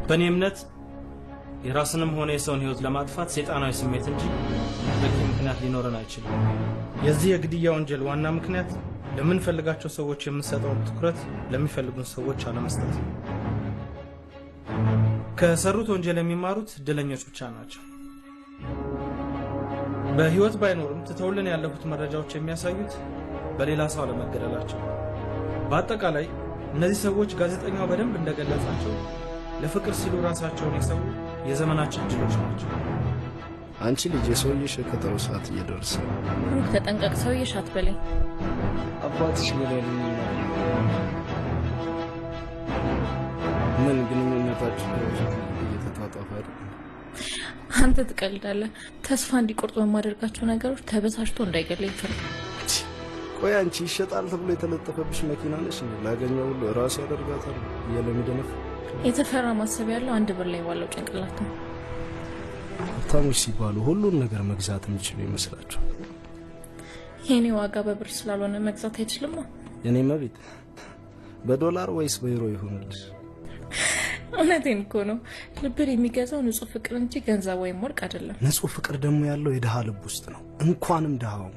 በእኔ እምነት የራስንም ሆነ የሰውን ህይወት ለማጥፋት ሰይጣናዊ ስሜት እንጂ በቂ ምክንያት ሊኖረን አይችልም። የዚህ የግድያ ወንጀል ዋና ምክንያት ለምንፈልጋቸው ሰዎች የምንሰጠውን ትኩረት ለሚፈልጉን ሰዎች አለመስጠት። ከሰሩት ወንጀል የሚማሩት እድለኞች ብቻ ናቸው። በህይወት ባይኖርም ትተውልን ያለፉት መረጃዎች የሚያሳዩት በሌላ ሰው አለመገደላቸው። በአጠቃላይ እነዚህ ሰዎች ጋዜጠኛው በደንብ እንደገለጻቸው ለፍቅር ሲሉ ራሳቸውን የሰው የዘመናችን ጅሎች ናቸው። አንቺ ልጅ የሰውዬሽ የቀጠሮ ሰዓት እየደረሰ ብሩክ ተጠንቀቅ፣ ሰውዬሽ አትበለኝ። አባትሽ ገደሉኝ። ምን ግንኙነታችሁ እየተጣጣፈ አይደል? አንተ ትቀልዳለህ። ተስፋ እንዲቆርጥ በማደርጋቸው ነገሮች ተበሳጭቶ እንዳይገለኝ ይፈልግ። ቆይ አንቺ ይሸጣል ተብሎ የተለጠፈብሽ መኪና ነሽ እንዴ? ላገኘው ሁሉ ራስ ያደርጋታል እየለሚደነፍ የተፈራ ማሰብ ያለው አንድ ብር ላይ ባለው ጭንቅላት ነው። ሀብታሞች ሲባሉ ሁሉን ነገር መግዛት የሚችሉ ይመስላቸው። የኔ ዋጋ በብር ስላልሆነ መግዛት አይችልም። የኔ መቤት በዶላር ወይስ በዩሮ ይሆንልሽ? እውነቴን እኮ ነው። ልብን የሚገዛው ንጹህ ፍቅር እንጂ ገንዘብ ወይም ወርቅ አይደለም። ንጹህ ፍቅር ደግሞ ያለው የድሃ ልብ ውስጥ ነው። እንኳንም ድሃው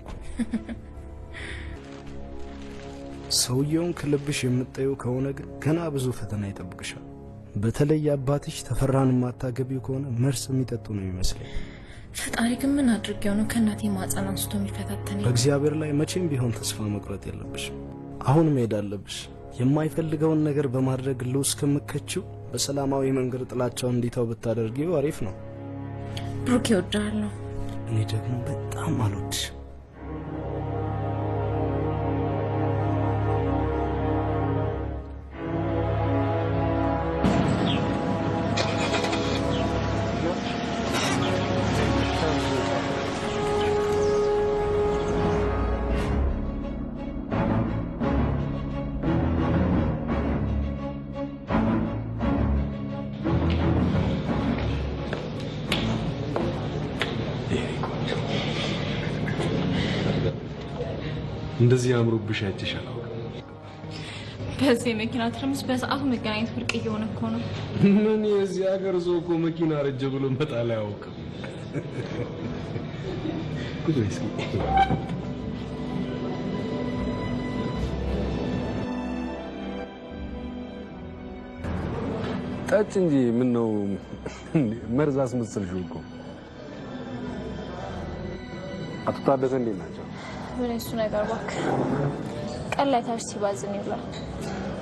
ሰውየውን ከልብሽ የምትጠዩ ከሆነ ግን ገና ብዙ ፈተና ይጠብቅሻል። በተለይ አባትሽ ተፈራን ማታገቢው ከሆነ መርስ የሚጠጡ ነው የሚመስለኝ። ፈጣሪ ግን ምን አድርጌው ነው ከእናቴ ማህፀን አንስቶ የሚፈታተነኝ? በእግዚአብሔር ላይ መቼም ቢሆን ተስፋ መቁረጥ የለብሽም። አሁን መሄድ አለብሽ። የማይፈልገውን ነገር በማድረግ ልውስ ከምከችው በሰላማዊ መንገድ ጥላቻውን እንዲተው ብታደርጊው አሪፍ ነው። ብሩክ ይወዳለሁ። እኔ ደግሞ በጣም አልወድሽ። እንደዚህ አምሮብሽ አይተሻል። በዚህ መኪና ትርምስ በሰዓቱ መገናኘት ብርቅ እየሆነ እኮ ነው። ምን የዚህ ሀገር ሰው እኮ መኪና ረጀ ብሎ መጣል አያውቅም። ኩዱስ ጠጭ እንጂ ምን ነው መርዝ አስመስልሽው እኮ። አቶ ታደሰ እንዴት ናቸው? ምን እሱ ነገር እባክህ ቀን ላይ ታች ሲባዝን ይውላል፣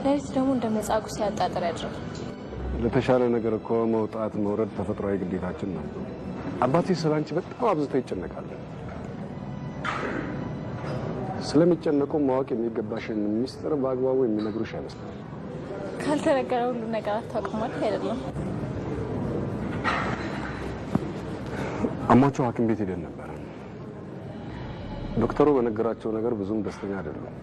ለሊት ደግሞ እንደ መጻጉ ሲያጣጥር ያድራል። ለተሻለ ነገር እኮ መውጣት መውረድ ተፈጥሯዊ ግዴታችን ነው። አባቴ ስላንቺ በጣም አብዝቶ ይጨነቃል። ስለሚጨነቁ ማወቅ የሚገባሽን ሚስጥር በአግባቡ የሚነግሩሽ አይመስልም። ካልተነገረ ሁሉ ነገር አታውቅም ማለት አይደለም። አሟቸው ሐኪም ቤት ሄደን ነበር። ዶክተሩ በነገራቸው ነገር ብዙም ደስተኛ አይደሉም።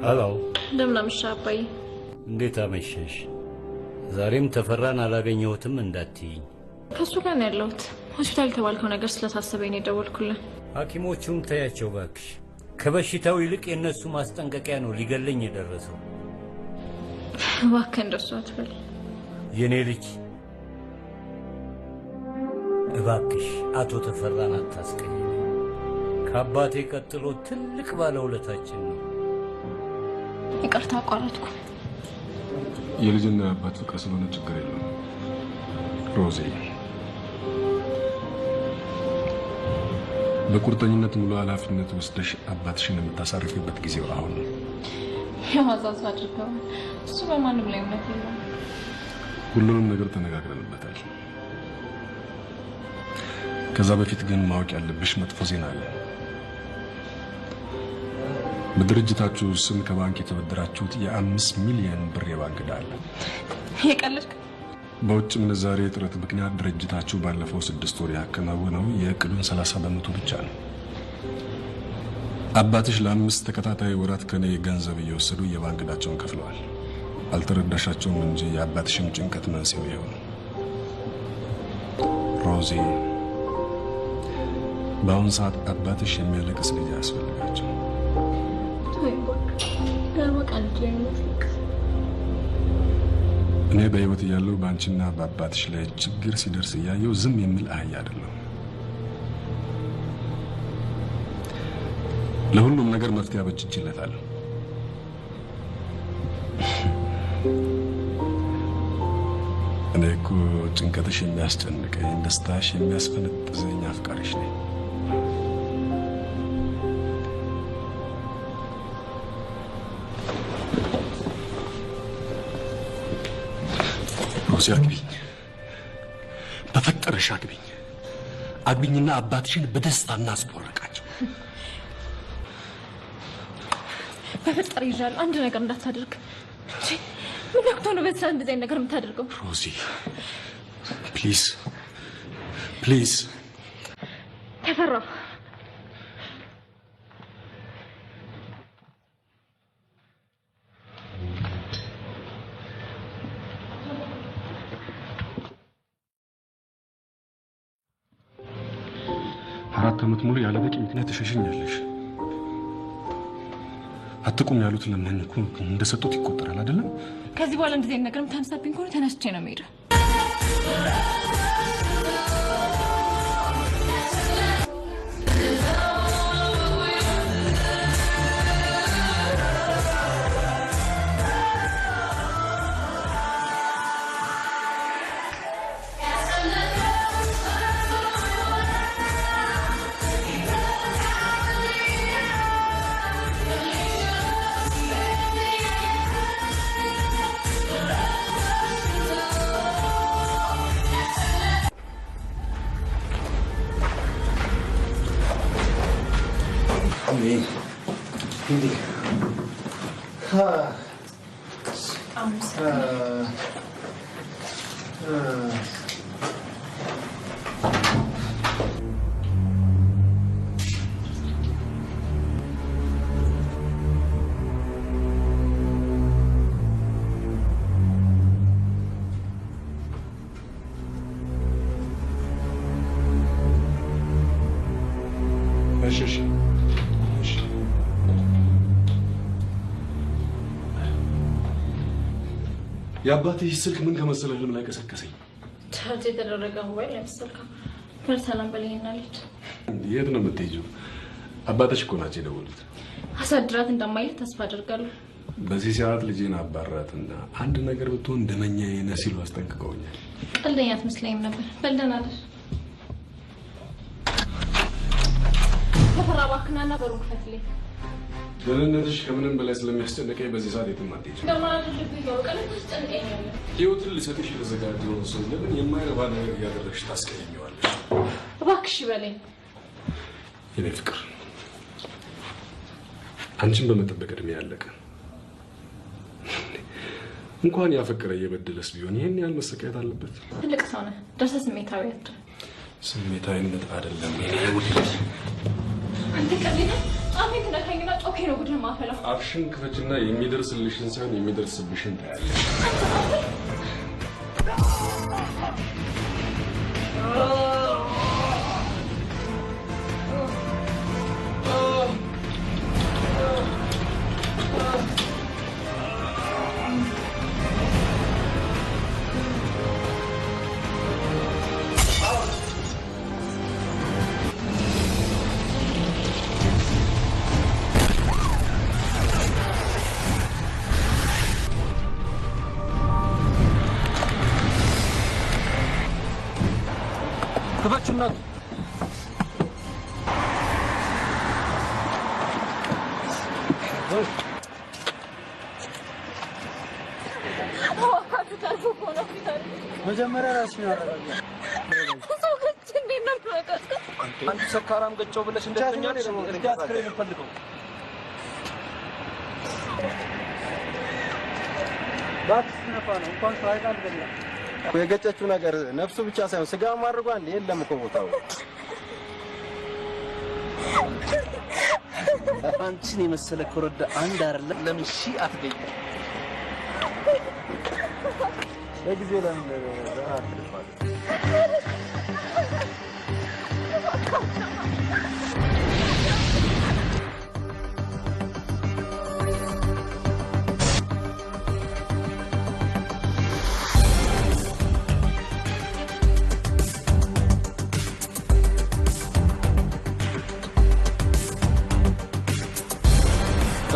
ሄሎ፣ እንደምን አመሻ አባዬ። እንዴት አመሸሽ? ዛሬም ተፈራን አላገኘሁትም እንዳትይኝ። ከሱ ጋር ነው ያለሁት። ሆስፒታል የተባልከው ነገር ስለታሰበኝ ነው የደወልኩልህ። ሐኪሞቹም ተያቸው ባክሽ። ከበሽታው ይልቅ የነሱ ማስጠንቀቂያ ነው ሊገለኝ የደረሰው። እባክህ እንደሱ አትበል የኔ ልጅ። እባክሽ አቶ ተፈራን አታስቀኝ። ከአባቴ ቀጥሎ ትልቅ ባለውለታችን ነው። ይቅርታ አቋረጥኩ። የልጅና አባት ፍቅር ስለሆነ ችግር የለም ሮዚ። በቁርጠኝነት ሙሉ ኃላፊነት ወስደሽ አባትሽን የምታሳርፊበት ጊዜው አሁን ነው። የማዛዝ አድርገው እሱ በማንም ላይ እምነት የለውም። ሁሉንም ነገር ተነጋግረንበታል። ከዛ በፊት ግን ማወቅ ያለብሽ መጥፎ ዜና አለ። በድርጅታችሁ ስም ከባንክ የተበደራችሁት የ5 ሚሊዮን ብር የባንክ ዕዳ አለ። የቀለድክ? በውጭ ምንዛሬ እጥረት ምክንያት ድርጅታችሁ ባለፈው 6 ወር ያከናወነው የእቅዱን 30 በመቶ ብቻ ነው። አባትሽ ለ5 ተከታታይ ወራት ከኔ ገንዘብ እየወሰዱ የባንክ ዕዳቸውን ከፍለዋል። አልተረዳሻቸውም እንጂ የአባትሽም ጭንቀት መንስኤው ይኸው ነው። ሮዚ፣ በአሁን ሰዓት አባትሽ የሚያለቅስ ልጅ ያስፈልጋቸው። እኔ በህይወት እያለሁ በአንቺና በአባትሽ ላይ ችግር ሲደርስ እያየሁ ዝም የሚል አህያ አይደለም። ለሁሉም ነገር መፍትሄ አበጅቼለታለሁ። እኔ እኮ ጭንቀትሽ የሚያስጨንቀኝ፣ ደስታሽ የሚያስፈነጥዘኝ አፍቃሪሽ ነኝ። ሮዚ አግቢኝ፣ በፈጠረሽ አግቢኝ። አግቢኝና አባትሽን በደስታ እናስቦርቃቸው። በፈጠረ ይዣል አንድ ነገር እንዳታደርግ። ምን ወቅቱ ነው በዛ እንደዚህ አይነት ነገር የምታደርገው? ሮዚ ፕሊዝ ፕሊዝ። ተፈራ አራት ዓመት ሙሉ ያለ በቂ ምክንያት ተሸሽኛለሽ። አትቁም ያሉት ለምን እኮ እንደሰጡት ይቆጠራል አይደለም? ከዚህ በኋላ እንደዚህ ነገር የምታነሳብኝ ከሆነ ተነስቼ ነው የምሄደው። የአባትሽ ስልክ ምን ከመሰለ ህልም ላይ ቀሰቀሰኝ። ቻርጅ የተደረገ ሞባይል ለምሳሌ በሰላም በለኝና ልጅ የት ነው የምትሄጂው? አባትሽ እኮ ናቸው የደወሉት። አሳድራት እንደማይል ተስፋ አደርጋለሁ። በዚህ ሰዓት ልጄን አባራትና አንድ ነገር ብትሆን እንደመኛዬ ነህ ሲሉ አስጠንቅቀውኛል። ቀልደኛ አትመስለኝም ነበር። በልደናለሽ ተፈራ እባክህና በሩን ክፈትልኝ። ደህንነትሽ ከምንም በላይ ስለሚያስጨንቀኝ በዚህ ሰዓት የትም አትሄጂም። ህይወትን ልሰጥሽ የተዘጋጀውን ሰው ለምን የማይረባ ነገር እያደረግሽ ታስቀይሚዋለሽ? እባክሽ በለኝ። የኔ ፍቅር አንቺን በመጠበቅ እድሜ ያለቀ እንኳን ያፈቀረ እየበደለስ ቢሆን ይሄን ያህል መሰቃየት አለበት? ትልቅ ሰው ነህ፣ ደርሰህ ስሜታዊ አትሁን። ስሜታዊነት አይደለም የኔ ውድ። አንተ ቀልድ አሜን ተነካኝና ጮኬ ነው ጉድ ማፈላው። አፍሽን ክፈችና የሚደርስልሽን ሳይሆን የሚደርስብሽን ታያለሽ። ክፈቹና መጀመሪያ ራስሽን አረጋጊ። አንቺ ሰካራም ገጨው ብለሽ እንደተኛለሽ እንዲያስክሬ ነው ፈልገው። ባክስ ነፋ ነው እንኳን ሳይቃል ገና የገጨችው ነገር ነፍሱ ብቻ ሳይሆን ስጋ ማድረጓን የለም እኮ ቦታው። አንቺን የመሰለ ኮረዳ አንድ አይደለም ለምን ሺህ አትገኝ? ለጊዜው ለምን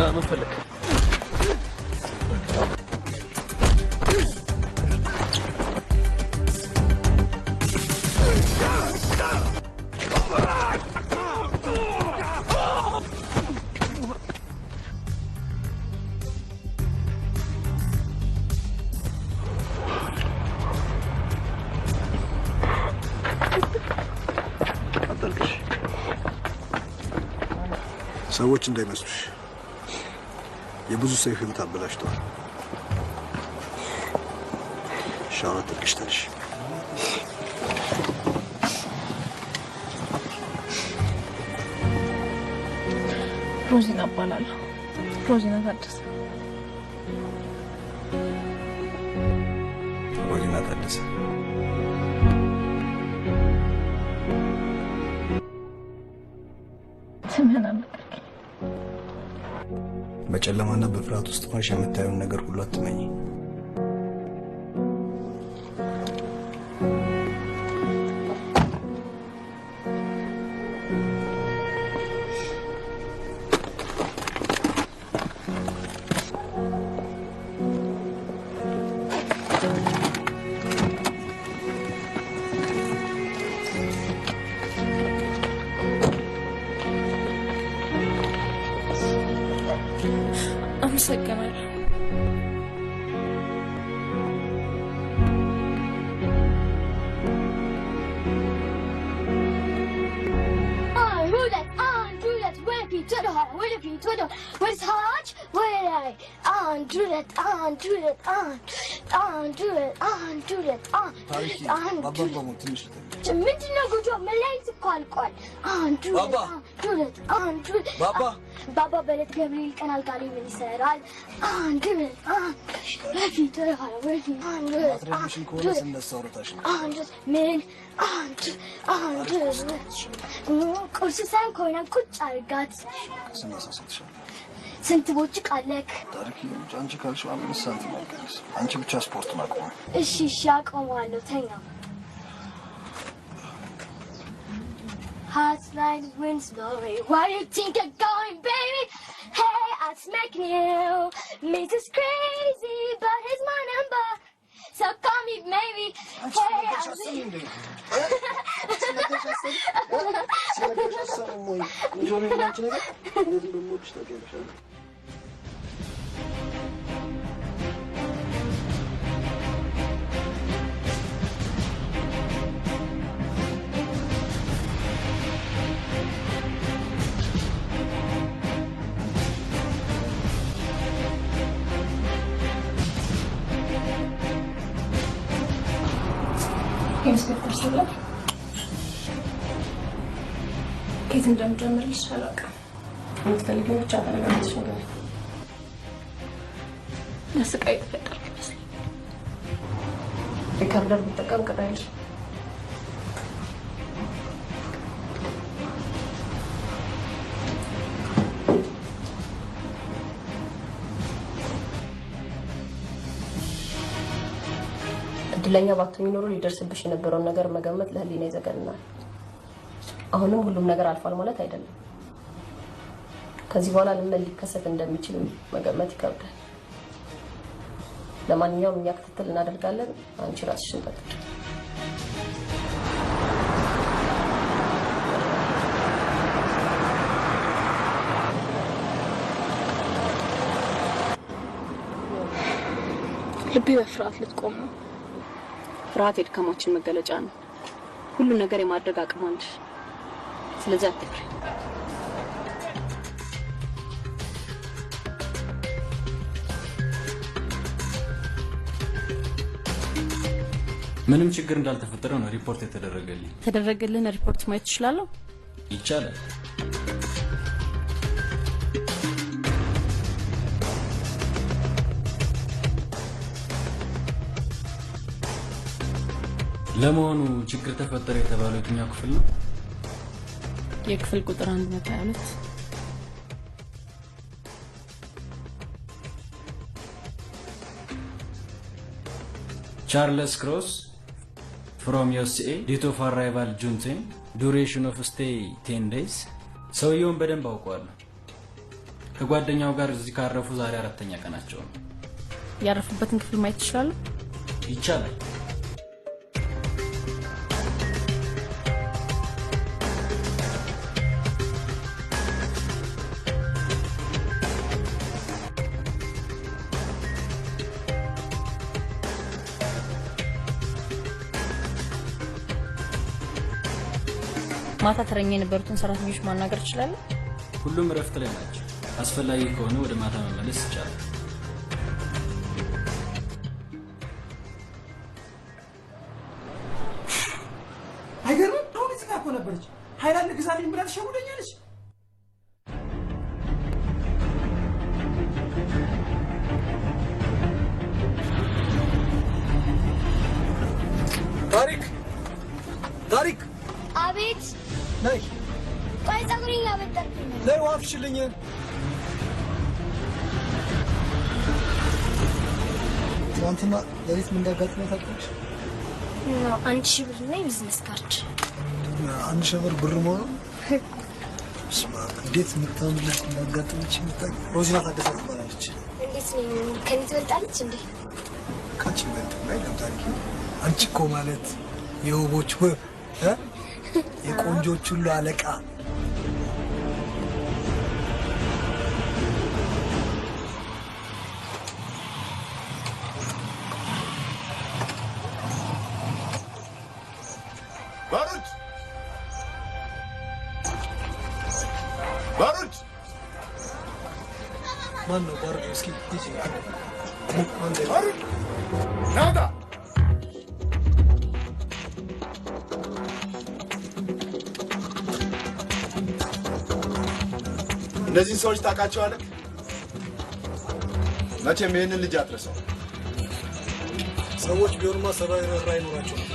ምን ፈልክ? ሰዎች እንዳይመስሉሽ የብዙ ሰው ህይወት አበላሽተዋል። ሻራ ተቀሽተሽ ሮዚና እባላለሁ። ሮዚና ታደሰ። ሮዚና ታደሰ ስምህን አልነገርከኝም። በጨለማና በፍርሃት ውስጥ ሆነሽ የምታየውን ነገር ሁሉ አትመኝ። አመሰግናለሁ። ምንድነው ጉጆ? መለያየት እኮ አልቋል። ባባ በለት ገብርኤል ቀን አልጋ ላይ ምን ይሰራል? በፊት ቁርስ ሳይሆን ከሆነ ቁጭ አድርጋት። ስንት ቦጭቅ አለክ? አንቺ ካልሽ 5 ሳንቲም አይቀንስ። አንቺ ብቻ ስፖርት ማቆም። እሺ አቆማለሁ። ተኛ። Hot like wind blowing. Why do you think you're going, baby? Hey, I'm smacking you. Means it's crazy, but here's my number. So call me, maybe. Hey, ኢንስፔክተር ሰለ ከየት እንደምጀምርልሽ አላውቅም። የምትፈልጊው ብቻ ተነጋግረሽ ነገር ለስቃይ ተፈጠርኩ ይመስለኝ። የካርደር ብጠቀም ቅዳይልሽ እድለኛ ባትሆኚ ኖሮ ሊደርስብሽ የነበረውን ነገር መገመት ለህሊና ይዘገንናል። አሁንም ሁሉም ነገር አልፏል ማለት አይደለም። ከዚህ በኋላ ምን ሊከሰት እንደሚችል መገመት ይከብዳል። ለማንኛውም እኛ ክትትል እናደርጋለን። አንቺ ራስሽን ጠብቂ። ልቤ በፍርሃት ልትቆም ነው። ፍርሃት የድካማችን መገለጫ ነው። ሁሉ ነገር የማድረግ አቅም አለሽ። ስለዚህ አትፍሪ። ምንም ችግር እንዳልተፈጠረ ነው ሪፖርት የተደረገልኝ። ሪፖርት ማየት ትችላለህ? ይቻላል። ለመሆኑ ችግር ተፈጠረ የተባለው የትኛው ክፍል ነው? የክፍል ቁጥር 122። ቻርልስ ክሮስ from USA date of arrival June 10 duration of stay 10 days። ሰውየውን በደንብ አውቀዋለሁ። ከጓደኛው ጋር እዚህ ካረፉ ዛሬ 4ኛ ቀናቸው ነው። ያረፉበትን ክፍል ማየት ይችላል? ይቻላል። ማታ ተረኛ የነበሩትን ሰራተኞች ማናገር ይችላል? ሁሉም እረፍት ላይ ናቸው። አስፈላጊ ከሆነ ወደ ማታ መመለስ ይቻላል። አይገርም? አሁን እዚህ ጋር እኮ ነበረች። ሃይላንድ ግዛልኝ ብላ ትሸውደኛለች። ታሪክ አቤት። ነይ ቆይ ፀጉሬን ያበጠርኩኝ ነው። ነይ ዋፍሽልኝ። ትናንትና ሌሊት ምን እንዳጋጠመኝ ታውቂያለሽ? አንድ ሺህ ብር እና የቢዝነስ ካርድ። 1000 ብር ብር መሆኑ ስማ፣ እንዴት የምታምልህ እንዳጋጠመች የምታውቂ ሮዚና ታደሰ ትባላለች። እንዴት ነው? ከኔ ትበልጣለች እንዴ? ካንቺ በልጥ ላይ ታሪክ። አንቺ እኮ ማለት የውቦች የቆንጆች ሁሉ አለቃ። ባሩድ ማን ነው ባሩድ? እስኪ ሂጂ ባሩድ ናውጣ። እነዚህን ሰዎች ታውቃቸዋለህ? መቼም ይህንን ልጅ አትረሳው። ሰዎች ቢሆንማ ሰብአዊ ርኅራኄ አይኖራቸውም።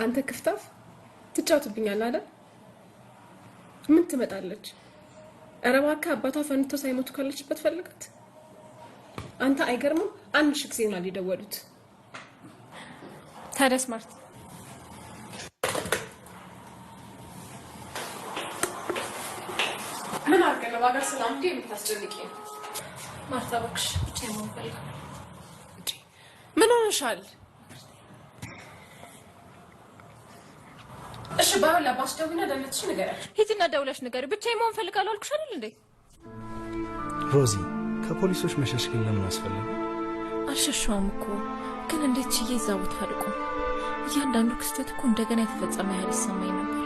አንተ ክፍታፍ ትጫወትብኛለህ አይደል? ምን ትመጣለች? ኧረ እባክህ አባቷ ፈንድቶ ሳይሞቱ ካለችበት ፈልጋት። አንተ አይገርምም? 1000 ጊዜ ነው የደወሉት። ታዲያ ስማርት ምን አርገለ ባገር ሰላም እንዴ የምታስጨንቂ ማርታ እባክሽ ብቻ የማንፈልግ ምን ሆነሻል? እሺ ባላ ባስደውና ደለትሽ ንገሪያት። ሂጂና ደውለሽ ንገሪ። ብቻ የማን ፈልጋለሁ አልኩሽ አይደል እንዴ? ሮዚ ከፖሊሶች መሸሽ ግን ለምን አስፈለገ? አልሸሻውም እኮ ግን እንዴት ችዬ እዛ ቦታ አልቆ እያንዳንዱ ክስተት እኮ እንደገና የተፈጸመ ያህል ይሰማኝ ነበር።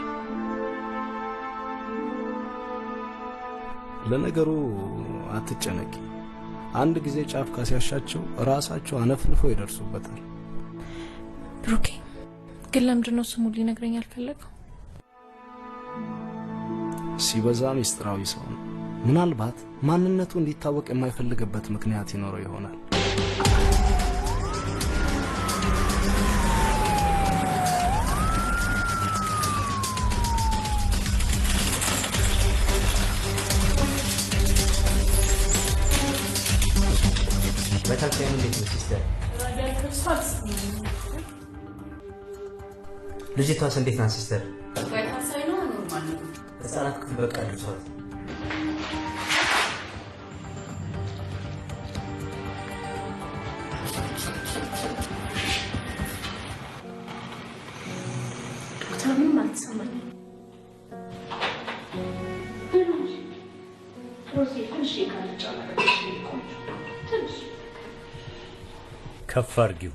ለነገሩ አትጨነቂ። አንድ ጊዜ ጫፍ ካሲያሻቸው ራሳቸው አነፍንፈው ይደርሱበታል። ብሩኬ ግን ለምንድን ነው ስሙን ሊነግረኝ አልፈለገው? ሲበዛ ሚስጥራዊ ሰው ነው። ምናልባት ማንነቱ እንዲታወቅ የማይፈልግበት ምክንያት ይኖረው ይሆናል። ቫይታል ሳይን እንዴት ነው ሲስተር? ራዲያል ክርስቶስ ልጅቷስ እንዴት ናት ሲስተር? ቫይታል ሳይን ነው ኖርማል ነው። ህፃናት ክፍል በቃ ልጅቷት ምንም አልተሰማኝም። ከፍ አድርጊው።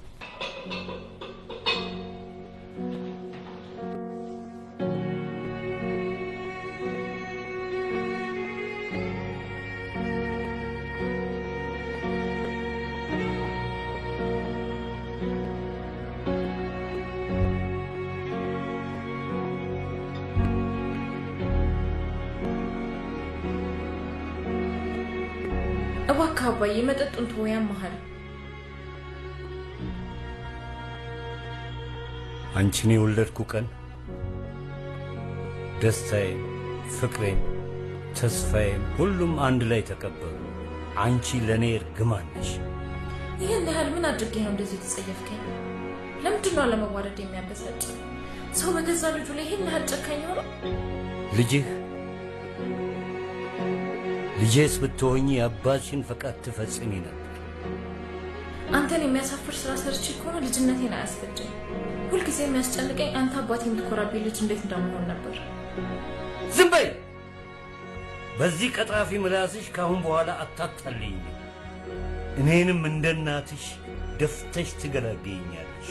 እባክህ አባዬ መጠጡን ተወው፣ ያመሃል። አንቺን የወለድኩ ቀን ደስታዬም ፍቅሬም ተስፋዬም ሁሉም አንድ ላይ ተቀበሉ። አንቺ ለኔ እርግማን ነሽ። ይህን ያህል ምን አድርጌ ነው እንደዚህ የተጸየፍከኝ? ለምንድን ነው አለመዋረድ የሚያበሳጭ? ሰው በገዛ ልጁ ላይ ይህን ያህል ጨካኝ ሆነው? ልጄስ ብትሆኚ የአባትሽን ፈቃድ ትፈጽሚ ነበር። አንተን የሚያሳፍር ስራ ሰርቼ ከሆነ ልጅነቴን አያስፈጀኝ። ሁልጊዜ የሚያስጨንቀኝ አንተ አባቴ የምትኮራብኝ ልጅ እንዴት እንደምሆን ነበር። ዝም በይ! በዚህ ቀጣፊ ምላስሽ ካሁን በኋላ አታታልኝ። እኔንም እንደ እናትሽ ደፍተሽ ትገላገኛለሽ።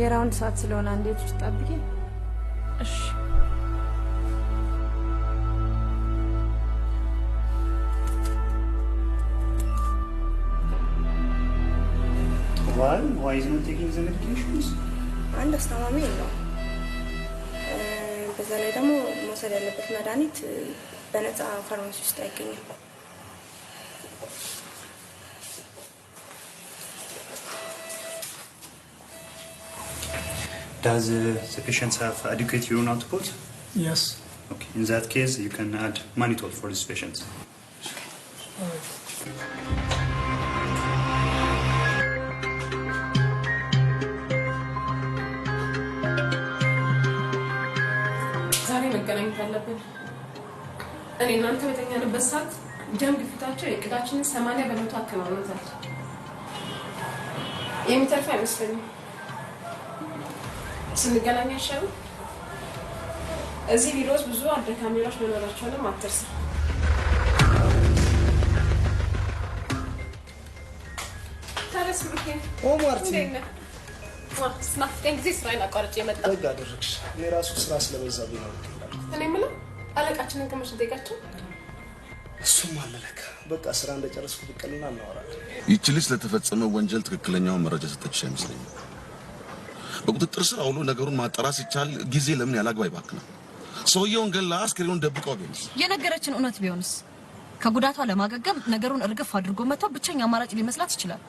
የራውንድ ሰዓት ስለሆነ አንዴት ውስጥ ጠብቂ። እሺ። Why is not taking the medications? አንድ አስተማሚ ነው። በዛ ላይ ደግሞ መውሰድ ያለበት መድኃኒት በነፃ ፋርማሲ ውስጥ አይገኝም። Does the patient have adequate urine output? Yes. Okay. In that case, you can add mannitol for this patient. ዛሬ መገናኘት አለብን። እኔ እናንተ በተኛንበት ሰዓት ደም ግፊታቸው የእቅዳችንን 80% አከናውኖታል። የሚተርፍ አይመስለኝም። ስንገናኝ አይሻልም? እዚህ ቢሮ ውስጥ ብዙ አደካሚዎች መኖራቸውንም አትርሳ። ታዲያስ ብሩኬ ማርቲ ስናፍቀኝ ጊዜ ስራዬን አቋርጬ የመጣ ደግ አደረግሽ። እኔ ራሱ ስራ ስለበዛብኝ ነው። እኔ የምለው አለቃችንን ከመቼ ጠይቃቸው? እሱም አለለካ በቃ ስራ እንደጨረስኩ ብቅልና እናወራለን። ይህች ልጅ ለተፈጸመ ወንጀል ትክክለኛውን መረጃ ሰጠችሽ አይመስለኝም። በቁጥጥር ስር አውሎ ነገሩን ማጣራት ሲቻል ጊዜ ለምን ያላግባ ይባክናል? ሰውየውን ገላ አስክሬኑን ደብቀው ቢሆንስ? የነገረችን እውነት ቢሆንስ? ከጉዳቷ ለማገገም ነገሩን እርግፍ አድርጎ መተው ብቸኛ አማራጭ ሊመስላት ይችላል።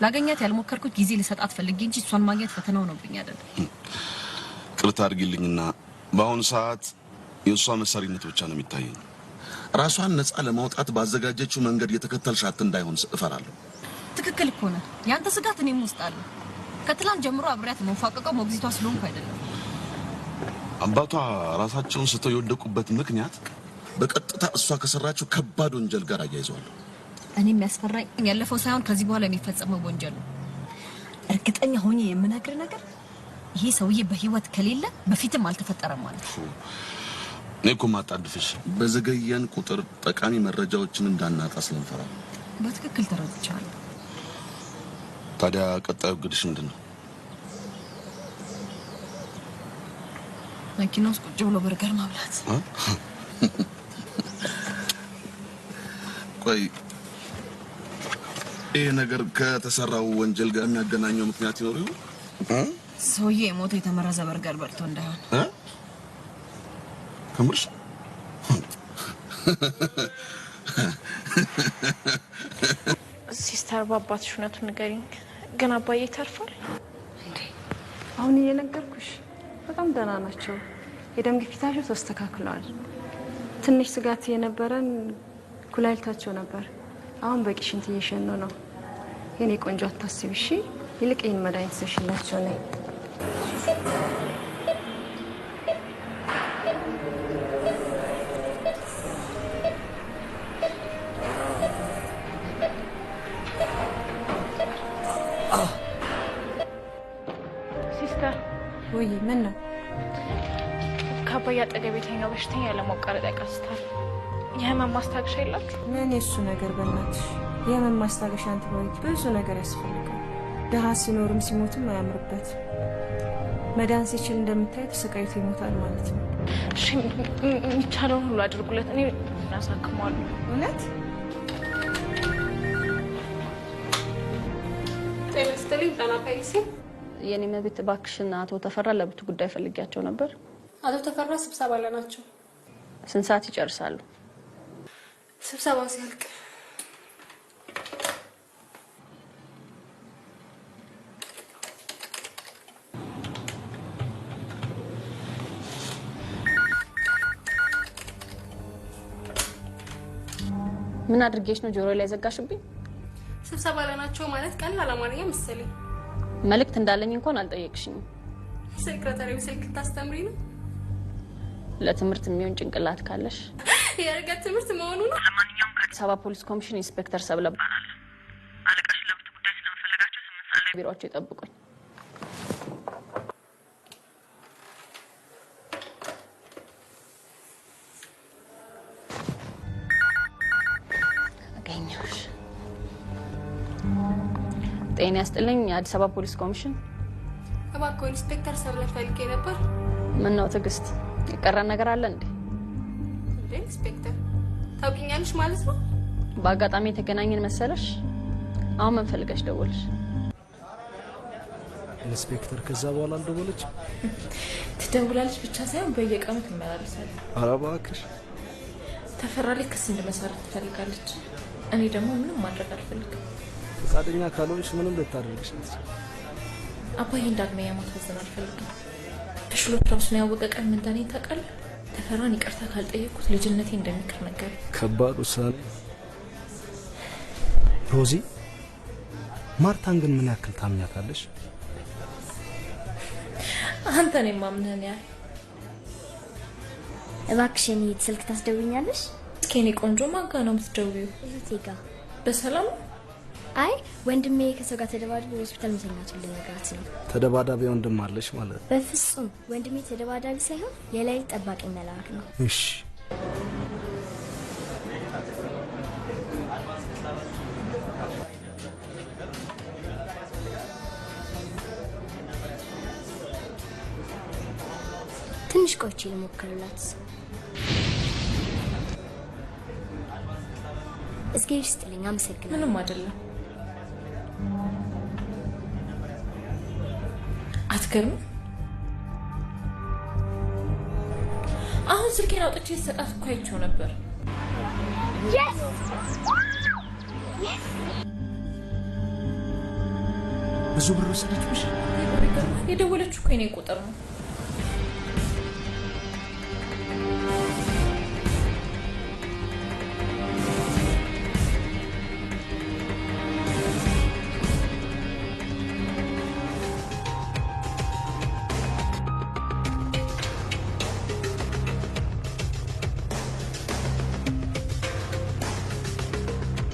ላገኛት ያልሞከርኩት ጊዜ ልሰጣት ፈልጌ እንጂ እሷን ማግኘት ፈተናው ነውብኝ አይደለም። ቅርታ አድርጊልኝና በአሁኑ ሰዓት የእሷ መሳሪነት ብቻ ነው የሚታየኝ። ራሷን ነፃ ለማውጣት ባዘጋጀችው መንገድ የተከተልሻት እንዳይሆን እፈራለሁ። ትክክል እኮ ነህ። ያንተ ስጋት እኔም ውስጥ አለ። ከትላንት ጀምሮ አብሬያት መንፋቀቀው ሞግዚቷ ስለሆንኩ አይደለም። አባቷ ራሳቸውን ስተው የወደቁበት ምክንያት በቀጥታ እሷ ከሰራችው ከባድ ወንጀል ጋር አያይዘዋል። እኔ የሚያስፈራኝ ያለፈው ሳይሆን ከዚህ በኋላ የሚፈጸመው ወንጀል ነው። እርግጠኛ ሆኜ የምነግር ነገር ይሄ ሰውዬ በህይወት ከሌለ በፊትም አልተፈጠረም ማለት ነው። እኔ እኮ ማጣድፍሽ በዘገየን ቁጥር ጠቃሚ መረጃዎችን እንዳናጣ ስለምፈራ። በትክክል ተረድቻለሁ። ታዲያ ቀጣዩ ግድሽ ምንድን ነው? መኪና ውስጥ ቁጭ ብሎ በርገር ማብላት። ቆይ ይሄ ነገር ከተሰራው ወንጀል ጋር የሚያገናኘው ምክንያት ይኖር ይሆን? ሰውዬ የሞተ የተመረዘ በርገር በልቶ እንዳይሆን። ከምርሽ? ሲስተር በአባትሽ እውነቱን ንገሪኝ፣ ግን አባዬ ተርፏል? አሁን እየነገርኩሽ በጣም ደህና ናቸው። የደም ግፊታቸው ተስተካክሏል። ትንሽ ስጋት የነበረን ኩላሊታቸው ነበር። አሁን በቂ ሽንት እየሸኑ ነው። የኔ ቆንጆ አታስቢ እሺ። ይልቅ ይህን መድኃኒት ሰሽላቸው ነኝ። ሲስተር ወይ ምን ነው? ከአባዬ አጠገብ የተኛው በሽተኛ ያለማቋረጥ ያቃስታል። የህመም ማስታገሻ የላችሁ? ምን የሱ ነገር በእናትሽ። የህመም ማስታገሻ አንቲባዮቲክ ብዙ ነገር ያስፈልጋል። ደሃ ሲኖርም ሲሞትም አያምርበት። መዳን ሲችል እንደምታይ ተሰቃይቶ ይሞታል ማለት ነው። እሺ የሚቻለውን ሁሉ አድርጉለት፣ እኔ እናሳክመዋለሁ። እውነት? ጤና ይስጥልኝ። ጣና ፓይሲ። የኔ መቤት እባክሽን አቶ ተፈራ ለብቱ ጉዳይ ፈልጊያቸው ነበር። አቶ ተፈራ ስብሰባ ላይ ናቸው። ስንት ሰዓት ይጨርሳሉ? ስብሰባው ሲያልቅ። ምን አድርጌሽ ነው ጆሮ ላይ ዘጋሽብኝ? ስብሰባ ላይ ናቸው ማለት ቀላል አማርኛ መሰለኝ። መልእክት እንዳለኝ እንኳን አልጠየቅሽኝም። ሴክሬታሪው ስልክ ታስተምሪ ነው? ለትምህርት የሚሆን ጭንቅላት ካለሽ የርቀት ትምህርት መሆኑ ነው። ለማንኛውም ከአዲስ አበባ ፖሊስ ኮሚሽን ኢንስፔክተር ሰብለ እባላለሁ። አለቃሽ ለብቱ ጉዳይ ስለምፈልጋቸው 8 ሰዓት ላይ ቢሮአቸው ይጠብቁኝ። አገኘሁሽ። ጤና ይስጥልኝ። የአዲስ አበባ ፖሊስ ኮሚሽን። እባክዎ ኢንስፔክተር ሰብለ ፈልጌ ነበር። ምን ነው ትዕግስት፣ የቀረን ነገር አለ እንዴ? ኢንስፔክተር ታውቂኛለሽ ማለት ነው? በአጋጣሚ የተገናኘን መሰለሽ? አሁን ምን ፈልገሽ ደወልሽ? ኢንስፔክተር ከዛ በኋላ አልደወለች? ትደውላለች ብቻ ሳይሆን በየቀኑ ትመላለሳለች። ኧረ እባክሽ። ተፈራ ላይ ክስ እንድመሰረት ትፈልጋለች። እኔ ደግሞ ምንም ማድረግ አልፈልግም። ፈቃደኛ ካልሆንሽ ምንም ልታደርግሽ አትችልም። አባዬን ዳግመኛ ማሳዘን አልፈልግም። ተሽሎት ራሱን ያወቀ ቀን ምን እንደኔ ታውቃለህ? ተፈራን ይቅርታ ካልጠየቅኩት ልጅነቴ እንደሚቀር ነገር። ከባድ ውሳኔ። ሮዚ፣ ማርታን ግን ምን ያክል ታምኛታለሽ? አንተ ነው የማምንህን ያህል። እባክሽ የኔ ስልክ ታስደውኛለሽ? እስኪ የኔ ቆንጆ ማጋ ነው የምትደውይው? እህቴ ጋር። በሰላም? አይ ወንድሜ ከሰው ጋር ተደባድቦ ሆስፒታል መተኛቱን ልነግራት ነው። ተደባዳቢ ወንድም አለሽ ማለት? በፍጹም ወንድሜ ተደባዳቢ ሳይሆን የሌሊት ጠባቂ መልአክ ነው። እሺ። ትንሽ ቆይቼ ልሞክርላት። እስኪ ይስጥልኝ። አመሰግናለሁ። ምንም አይደለም። አትገርም? አሁን ስልኬን አውጥቼ ሰጣት እኮ አይቼው ነበር። ብዙ ብር ወሰደችሽ? የደወለችው እኮ የኔ ቁጥር ነው።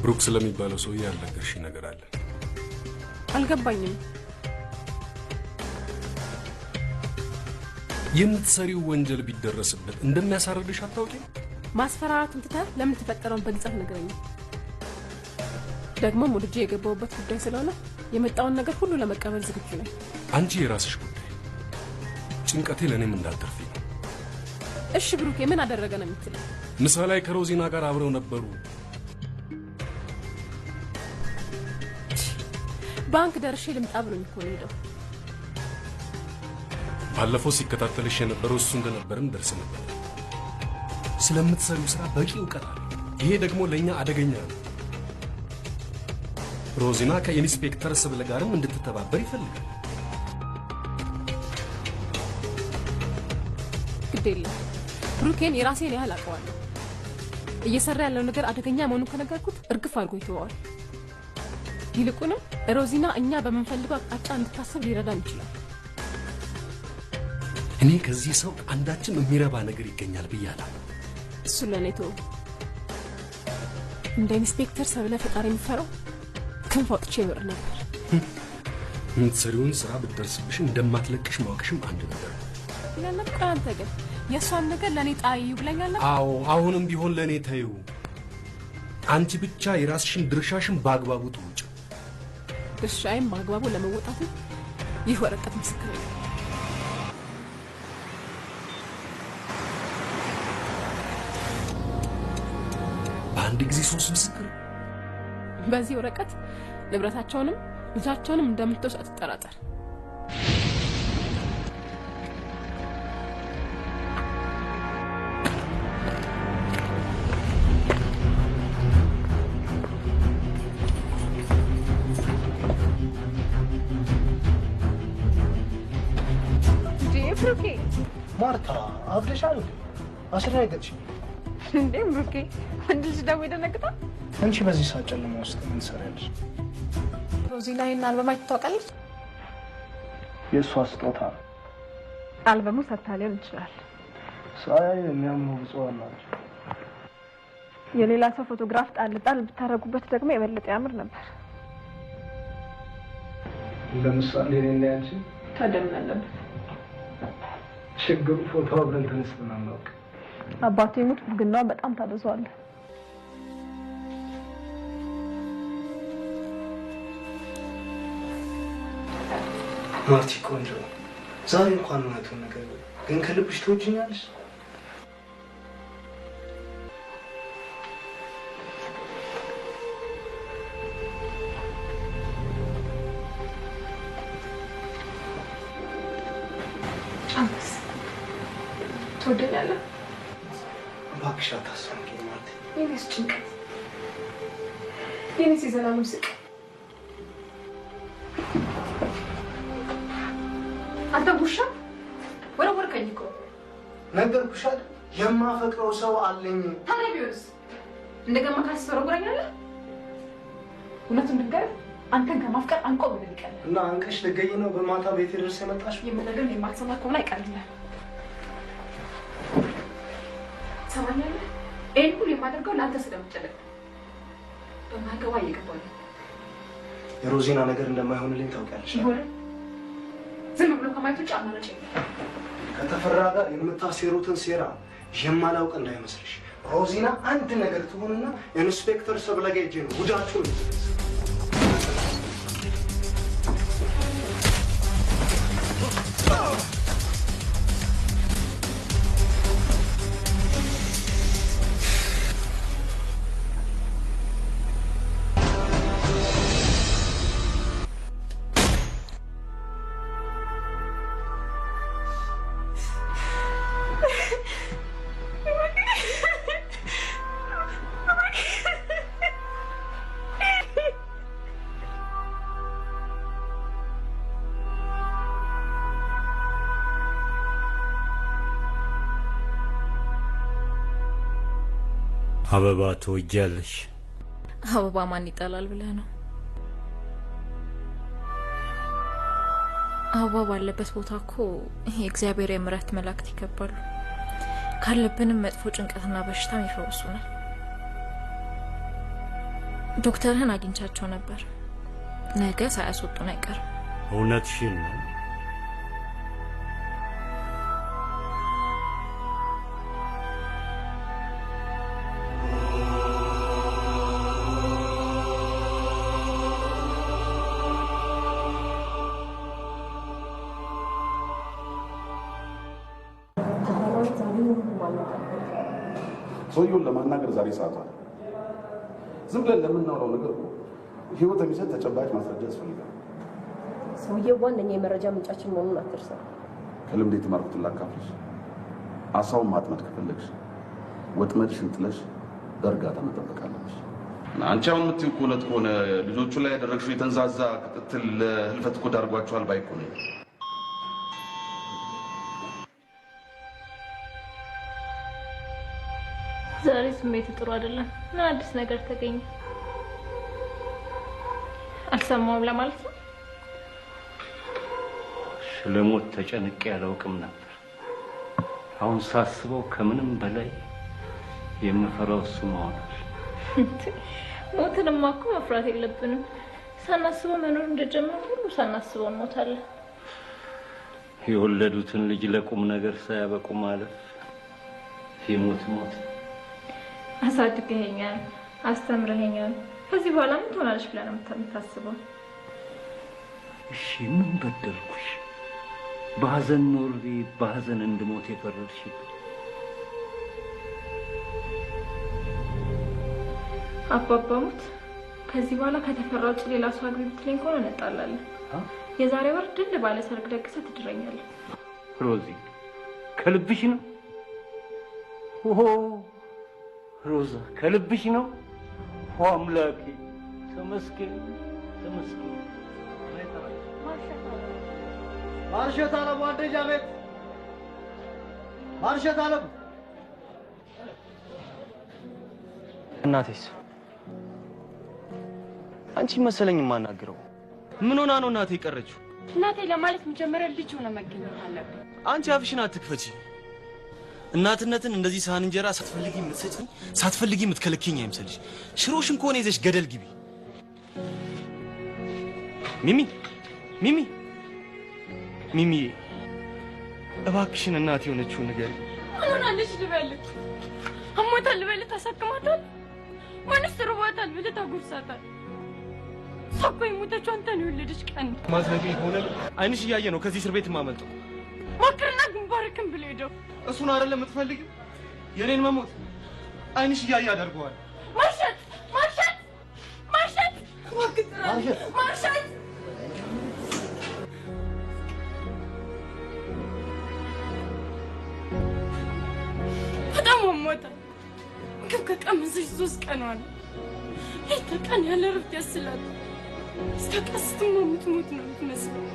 ብሩክ ስለሚባለው ሰውዬ ያልነገርሽኝ ነገር አለ። አልገባኝም። የምትሰሪው ወንጀል ቢደረስበት እንደሚያሳርድሽ አታውቂም? ማስፈራራቱን ትተህ ለምን ተፈጠረውን በግልጽ አትነግረኝም? ደግሞ ሙልጄ የገባሁበት ጉዳይ ስለሆነ የመጣውን ነገር ሁሉ ለመቀበል ዝግጁ ነኝ። አንቺ የራስሽ ጉዳይ፣ ጭንቀቴ ለእኔም እንዳትርፊ። እሺ ብሩኬ ምን አደረገ ነው የምትለው? ምሳ ላይ ከሮዚና ጋር አብረው ነበሩ። ባንክ ደርሼ ልምጣ ብሎኝ እኮ ነው ሄደው። ባለፈው ሲከታተልሽ የነበረው እሱ እንደነበርም ደርሰንበት። ስለምትሰሪው ስራ በቂ እውቀት አለ። ይሄ ደግሞ ለእኛ አደገኛ ነው። ሮዚና ከኢንስፔክተር ሰብለ ጋርም እንድትተባበር ይፈልጋል። ግድ የለም ብሩኬን የራሴን ያህል አውቀዋለሁ። እየሰራ ያለው ነገር አደገኛ መሆኑን ከነገርኩት እርግፍ አድርጎ ይተዋል። ይልቁንም ሮዚና እኛ በምንፈልገው አቅጣጫ እንድታስብ ሊረዳን ይችላል። እኔ ከዚህ ሰው አንዳችም የሚረባ ነገር ይገኛል ብያለሁ። እሱ ለኔ ተው። እንደ ኢንስፔክተር ሰብለ ፈጣሪ የሚፈራው ክንፍ አውጥቼ ይበር ነበር። የምትሰሪውን ስራ ብትደርስብሽ እንደማትለቅሽ ማወቅሽም አንድ ነገር ነው። ለነቃ አንተ ግን የሷን ነገር ለኔ ጣዩ ብለኛል። አዎ አሁንም ቢሆን ለኔ ተዩ። አንቺ ብቻ የራስሽን ድርሻሽን በአግባቡ ተወጪ። ድርሻዬን በአግባቡ ለመወጣት ይህ ወረቀት ምስክር ነው። በአንድ ጊዜ 3 ምስክር። በዚህ ወረቀት ንብረታቸውንም ልጃቸውንም እንደምትወስድ አትጠራጠር። ብሩኬ ማርታ አብደሻል አስደነገጥሽ እንዴ? ብሩኬ ወንድ ልጅ ደግሞ ይደነግጣል። አንቺ በዚህ ሰዓት ጨለማ ውስጥ ምን ትሰሪያለሽ? ሮዚና ይሄን አልበም አይተህ ታውቃለች? የእሷ ስጦታ አልበሙ ሰጥታ ሊሆን ይችላል። ሳያይ የሚያምኑ ብፁዓን ናቸው። የሌላ ሰው ፎቶግራፍ ጣል ጣል ብታረጉበት ደግሞ የበለጠ ያምር ነበር። ለምሳሌ እኔና ያንቺ ታደምን አለበት። ችግሩ ፎቶ አብረን ተነስተን አናውቅ። አባቴ ሙት ብግናው በጣም ታበዛዋለህ። ማርቲ ቆንጆ ዛሬ እንኳን እውነቱን ነገር ግን ከልብሽ ትወጂኛለሽ? ትወደኛለህ? እባክሽ አታስጨንቂኝ ማርቲ። የኔስ ጭንቀት የኔስ የዘላለም ስቅ አንተ ውሻ ወረወርከኝ እኮ። ነገርኩሽ አይደል የማፈቅረው ሰው አለኝ። ታዲያ ቢሆንስ እንደገማ ካስወረወረኛለህ? እውነቱን ንገረኝ። አንተን ከማፍቀር አንቆ ምን ይቀር እና አንቀሽ ልገኝ ነው በማታ ቤት ድረስ የመጣሽው? የምነግርህን የማትሰማ ከሆነ አይቀርልህ። ሰማኛለህ? ይሄን ሁሉ የማደርገው ለአንተ ስለምጨነቅ በማገባ እየገባሁ ነው። የሮዚና ነገር እንደማይሆንልኝ ታውቂያለሽ። ይሆን ዝም ብሎ ከማየት ውጭ አማራጭ የለም። ከተፈራ ጋር የምታሴሩትን ሴራ የማላውቅ እንዳይመስልሽ። ሮዚና አንድ ነገር ትሆንና ኢንስፔክተር ሰብለ ጋር ሄጄ ነው ጉዳችሁን አበባ ትወጃለሽ? አበባ ማን ይጠላል ብለህ ነው? አበባ ባለበት ቦታ እኮ የእግዚአብሔር የምሕረት መላእክት ይገባሉ። ካለብንም መጥፎ ጭንቀትና በሽታም ይፈውሱናል። ዶክተርህን አግኝቻቸው ነበር። ነገ ሳያስወጡን አይቀርም። እውነትሽን ነው? ማልነበር። ሰውየውን ለማናገር ዛሬ ሰዓቷ ዝም ብለን ለምናወራው ነገር ህይወት የሚሰጥ ተጨባጭ ማስረጃ ያስፈልጋል። ሰውየው ዋነኛ የመረጃ ምንጫችን መሆኑን አትርሳ። ከልምድ የተማርኩትን ላካፍልሽ። አሳውን ማጥመድ ከፈለግሽ ወጥመድሽን ጥለሽ በእርጋታ መጠበቅ አለብሽ። አንቺ አሁን የምትይው እውነት ከሆነ ልጆቹ ላይ ያደረግሽው የተንዛዛ ክትትል ለህልፈት እኮ ዳርጓቸዋል ባይ እኮ ነኝ። ዛሬ ስሜት ጥሩ አይደለም። ምን አዲስ ነገር ተገኘ? አልሰማሁም ለማለት ነው። ስለሞት ተጨንቄ አላውቅም ነበር። አሁን ሳስበው ከምንም በላይ የምፈራው እሱ መሆኑን። ሞትንማ እኮ መፍራት የለብንም። ሳናስበው መኖር እንደጀመርን ሁሉ ሳናስበው እንሞታለን። የወለዱትን ልጅ ለቁም ነገር ሳያበቁ ማለፍ የሞት ሞት። አሳድገኸኛል፣ አስተምረኸኛል። ከዚህ በኋላ ምን ትሆናለሽ ብለህ ነው የምታስበው? እሺ ምን በደልኩሽ? በሐዘን ኖሬ በሐዘን እንድሞት የፈረድሽብኝ? አባባ ሞት ከዚህ በኋላ ከተፈራ ውጭ ሌላ ሰው አግቢ ብትለኝ ከሆነ እንጣላለን። የዛሬ ወር ድል ባለ ሰርግ ደግሰህ ትድረኛለህ። ሮዚ ከልብሽ ነው? ኦሆ ሮዛ ከልብሽ ነው? አምላኬ ተመስገን ተመስገን። ማርሸት አለሙ አንደኛ ቤት ማርሸት አለሙ። እናቴስ አንቺ መሰለኝ የማናግረው። ምን ሆና ነው እናቴ የቀረችው? እናቴ ለማለት መጀመሪያ ልጅ ሆነ መገኘት አለብን። አንቺ አፍሽን አትክፈቺ። እናትነትን እንደዚህ ሳህን እንጀራ ሳትፈልጊ የምትሰጪኝ ሳትፈልጊ የምትከለኪኝ አይምሰልሽ። ሽሮሽን ከሆነ ይዘሽ ገደል ግቢ። ሚሚ ሚሚ ሚሚ እባክሽን እናት የሆነችውን ንገሪ። ሆናለች ልበልህ? አሞታል ልበልህ? ታሳክማታል? ወይንስ ርቧታል ብለህ ታጎርሳታል? እሷ እኮ የሞተችው አንተን የወለደች ቀን ነው። ማትነግሪኝ ከሆነ አይንሽ እያየ ነው ከዚህ እስር ቤት የማመልጠው። ሞክርና ግንባርክን ብሎ ሄደው እሱን አይደለም የምትፈልጊው? የኔን መሞት አይንሽ እያየ አደርገዋል። ማርሸት ማርሸት ማርሸት ማርሸት በጣም አሟታል። ምግብ ከቀመሰች 3 ቀኗ ነው። ሌት ተቀን ያለ እረፍት ያስላል። እስከ ቀስትማ የምትሞት ነው የምትመስለው።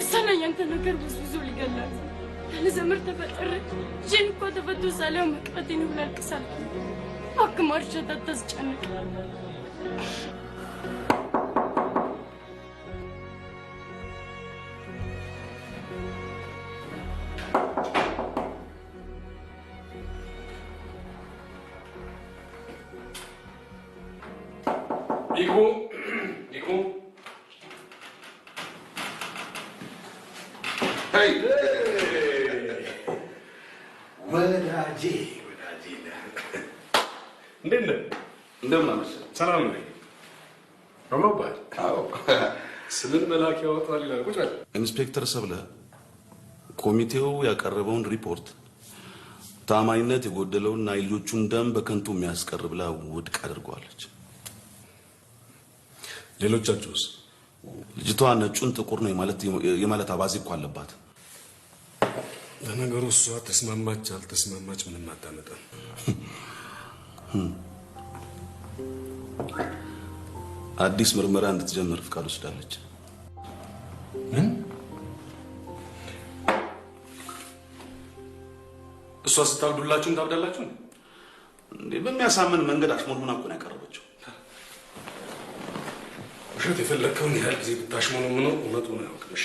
እሷ ላይ ያንተ ነገር ብዙ ሊገላት ያለ ዘመድ ተፈጠረ። ልጄን እኮ ተፈቶ ሳላየው መቅረቴ ነው ብላ አልቅሳለች። እባክህ ማርሸት አታስጨንቅ። Nico. Hey. ወዳጄ እንዴት ነህ? እንደምን አመሸህ? ሰላም ነኝ። ረመባል አዎ ስምን መላክ ያወጣል ይላል። ቁጭ በል። ኢንስፔክተር ሰብለ ኮሚቴው ያቀረበውን ሪፖርት ታማኝነት የጎደለውና የልጆቹን ደም በከንቱ የሚያስቀር ብላ ውድቅ አድርገዋለች። ሌሎቻችሁስ? ልጅቷ ነጩን ጥቁር ነው የማለት አባዜ እኮ አለባት። ለነገሩ እሷ ተስማማች አልተስማማች ምንም አታመጣም። አዲስ ምርመራ እንድትጀምር ፍቃድ ወስዳለች። ምን? እሷ ስታብዱላችሁን ታብዳላችሁ እንዴ? በሚያሳምን መንገድ አሽሞንሙና እኮ ነው ያቀረበችው። ውሸት የፈለግከውን ያህል ጊዜ ብታሽሞነሙኖ እውነቱን አያውቅም። እሺ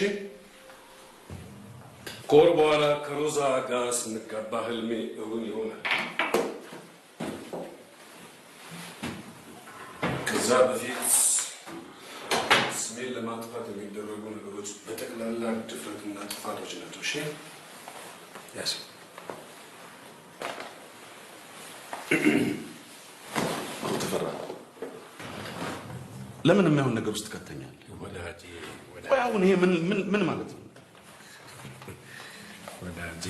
ከወር በኋላ ከሮዛ ጋር ስንጋባ ህልሜ እውን ይሆናል። ከዛ በፊት ስሜን ለማጥፋት የሚደረጉ ነገሮች በጠቅላላ ድፍረትና ጥፋቶች ናቸው። እሺ ያስ ተፈራ ለምን የማይሆን ነገር ውስጥ ከተኛል? ወዳጄ ወይ አሁን ይሄ ምን ማለት ነው? ወዳጄ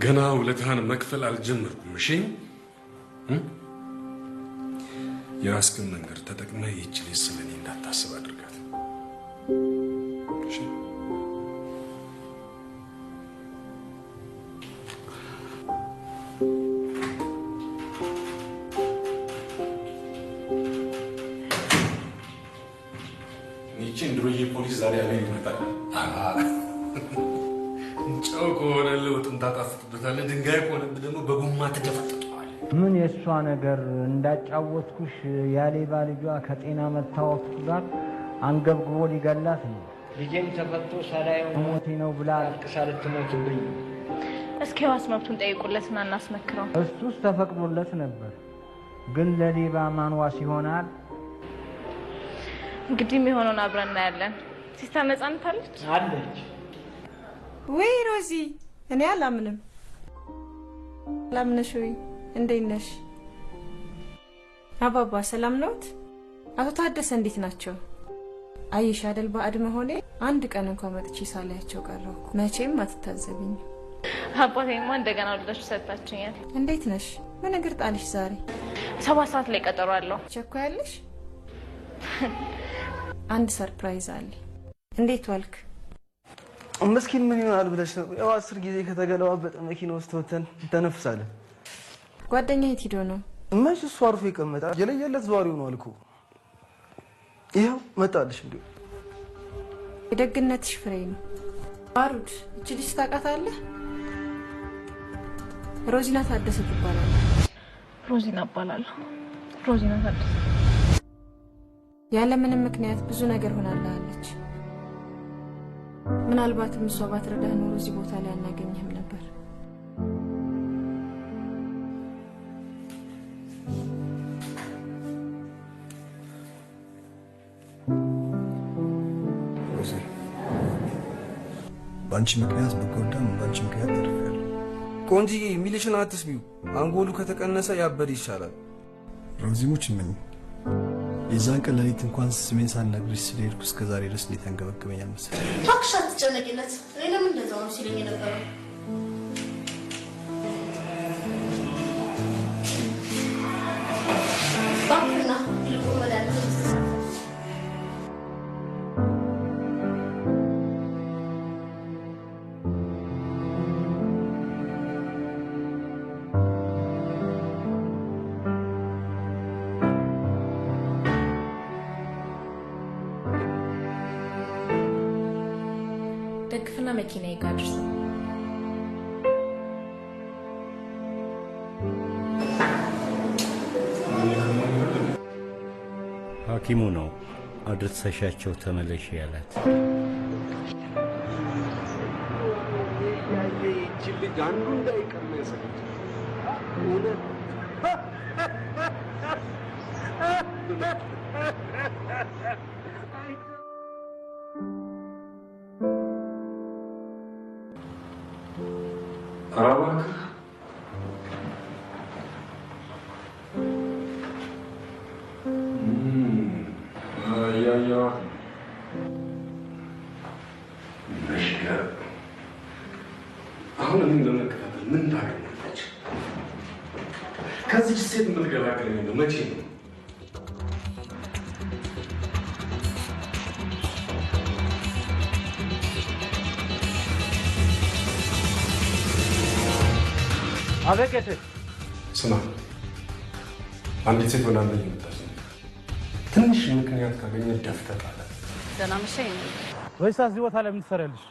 ገና ውለታህን መክፈል አልጀመርኩም። እሺ የራስህን መንገድ ተጠቅመህ ይህች ልጅ ስለኔ እንዳታስብ አድርጋት። እሺ ይህችን ድሮዬ ፖሊስ ዛሬ ያለኝ ይመጣል። ጨው ከሆነ ለውጥም ታጣፍጥበታለህ፣ ድንጋይ ከሆነብህ ደግሞ በጎማ ትደፈጥጠዋለህ። ምን የእሷ ነገር እንዳጫወትኩሽ ያሌባ ልጇ ከጤና መታወቅ ጋር አንገብግቦ ሊገላት ነው። ልጄም ተፈቶ ሳላየው ሞቴ ነው ብላ አልቅሳ ልትሞትብኝ። እስኪ ዋስ መብቱን ጠይቁለትና እናስመክረው። እሱስ ተፈቅዶለት ነበር፣ ግን ለሌባ ማን ዋስ ይሆናል? እንግዲህ የሚሆነውን አብረን እናያለን። ሲስተር ነጻነት አለች አለች። ወይ ሮዚ፣ እኔ አላምንም። አላምነሽ ወይ? እንዴት ነሽ? አባባ ሰላም ነዎት? አቶ ታደሰ እንዴት ናቸው? አይሽ አይደል ባዕድ መሆኔ አንድ ቀን እንኳን መጥቼ ሳላያቸው ቀረሁ። መቼም አትታዘብኝ። አባቴማ እንደገና ወልዳችሁ ሰጣችኛል። እንዴት ነሽ? ምን እግር ጣልሽ ዛሬ? 7 ሰዓት ላይ ቀጠሮ አለው። ቸኮያለሽ? አንድ ሰርፕራይዝ አለ። እንዴት ዋልክ? መስኪን ምን ይሆናል ብለሽ ነው? ያው 10 ጊዜ ከተገለባበጠ መኪና ውስጥ ወተን ተነፍሳለን። ጓደኛ የት ሄዶ ነው? መች እሱ አርፎ ይቀመጣል? የለየለት ዘዋሪው ነው አልኩ። ይኸው መጣልሽ። እንዴ የደግነትሽ ፍሬ ነው። ባሩድ እቺ ልጅ ታውቃታለህ? ሮዚና ታደሰ ትባላለች። ሮዚና እባላለሁ። ሮዚና ታደሰ ያለ ምንም ምክንያት ብዙ ነገር ሆናለች። ምናልባትም እሷ ባትረዳህ ኖሮ እዚህ ቦታ ላይ አናገኝህም ነበር። ሮዚ፣ በአንቺ ምክንያት ብጎዳም በአንቺ ምክንያት ተርፌያለሁ። ቆንጂዬ ሚልሽን አትስቢው። አንጎሉ ከተቀነሰ ያበድ ይሻላል። ሮዚ ሙች ምን የዛን ቀን ሌሊት እንኳን ስሜን ሳልነግርሽ ስለሄድኩ እስከ ዛሬ ድረስ እንዴት አንገበገበኛል መሰለሽ። እባክሽ አትጨነቂለት። እኔ ለምን እንደዛው ነው ሲለኝ የነበረው። እባክህና ልቁን መድኃኒት ደግፍና መኪና ይጋድርስ። ሐኪሙ ነው አድርሰሻቸው ተመለሽ ያላት። ልጅ አንዱ እንዳይቀር ነው የሰለች እውነት አራባክ ያያ ነሽገር አሁን ምን ለመከታተል ምን ታገኛለች? ከዚህ ሴት የምትገላገለኝ ነው መቼ ነው? አበቄት ስማ፣ አንዲት ሴት ወደ አንተ እየመጣች ነው። ትንሽ ምክንያት ካገኘ ደፍተህ ጣላት። ደህና መሸኝ። ወይስ እዚህ ቦታ ላይ ምን ትሰሪያለሽ?